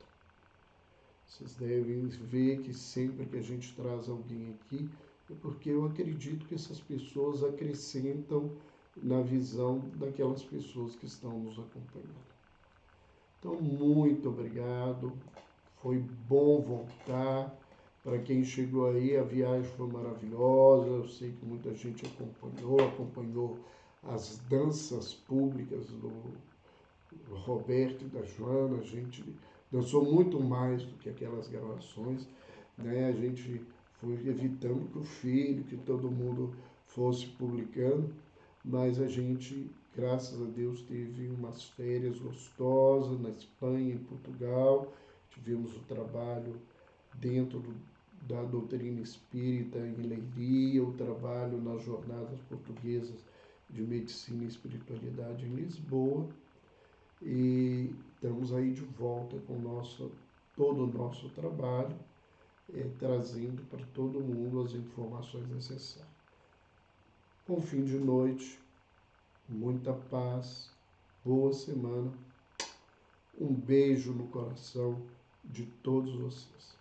Vocês devem ver que sempre que a gente traz alguém aqui, é porque eu acredito que essas pessoas acrescentam na visão daquelas pessoas que estão nos acompanhando. Então, muito obrigado. Foi bom voltar. Para quem chegou aí, a viagem foi maravilhosa. Eu sei que muita gente acompanhou as danças públicas do Roberto e da Joana. A gente dançou muito mais do que aquelas gravações, né? A gente foi evitando que o filho, que todo mundo fosse publicando, mas a gente, graças a Deus, teve umas férias gostosas na Espanha, em Portugal. Tivemos o trabalho dentro da doutrina espírita em Leiria, o trabalho nas jornadas portuguesas de medicina e espiritualidade em Lisboa. E estamos aí de volta com todo o nosso trabalho, trazendo para todo mundo as informações necessárias. Bom fim de noite, muita paz, boa semana, um beijo no coração de todos vocês.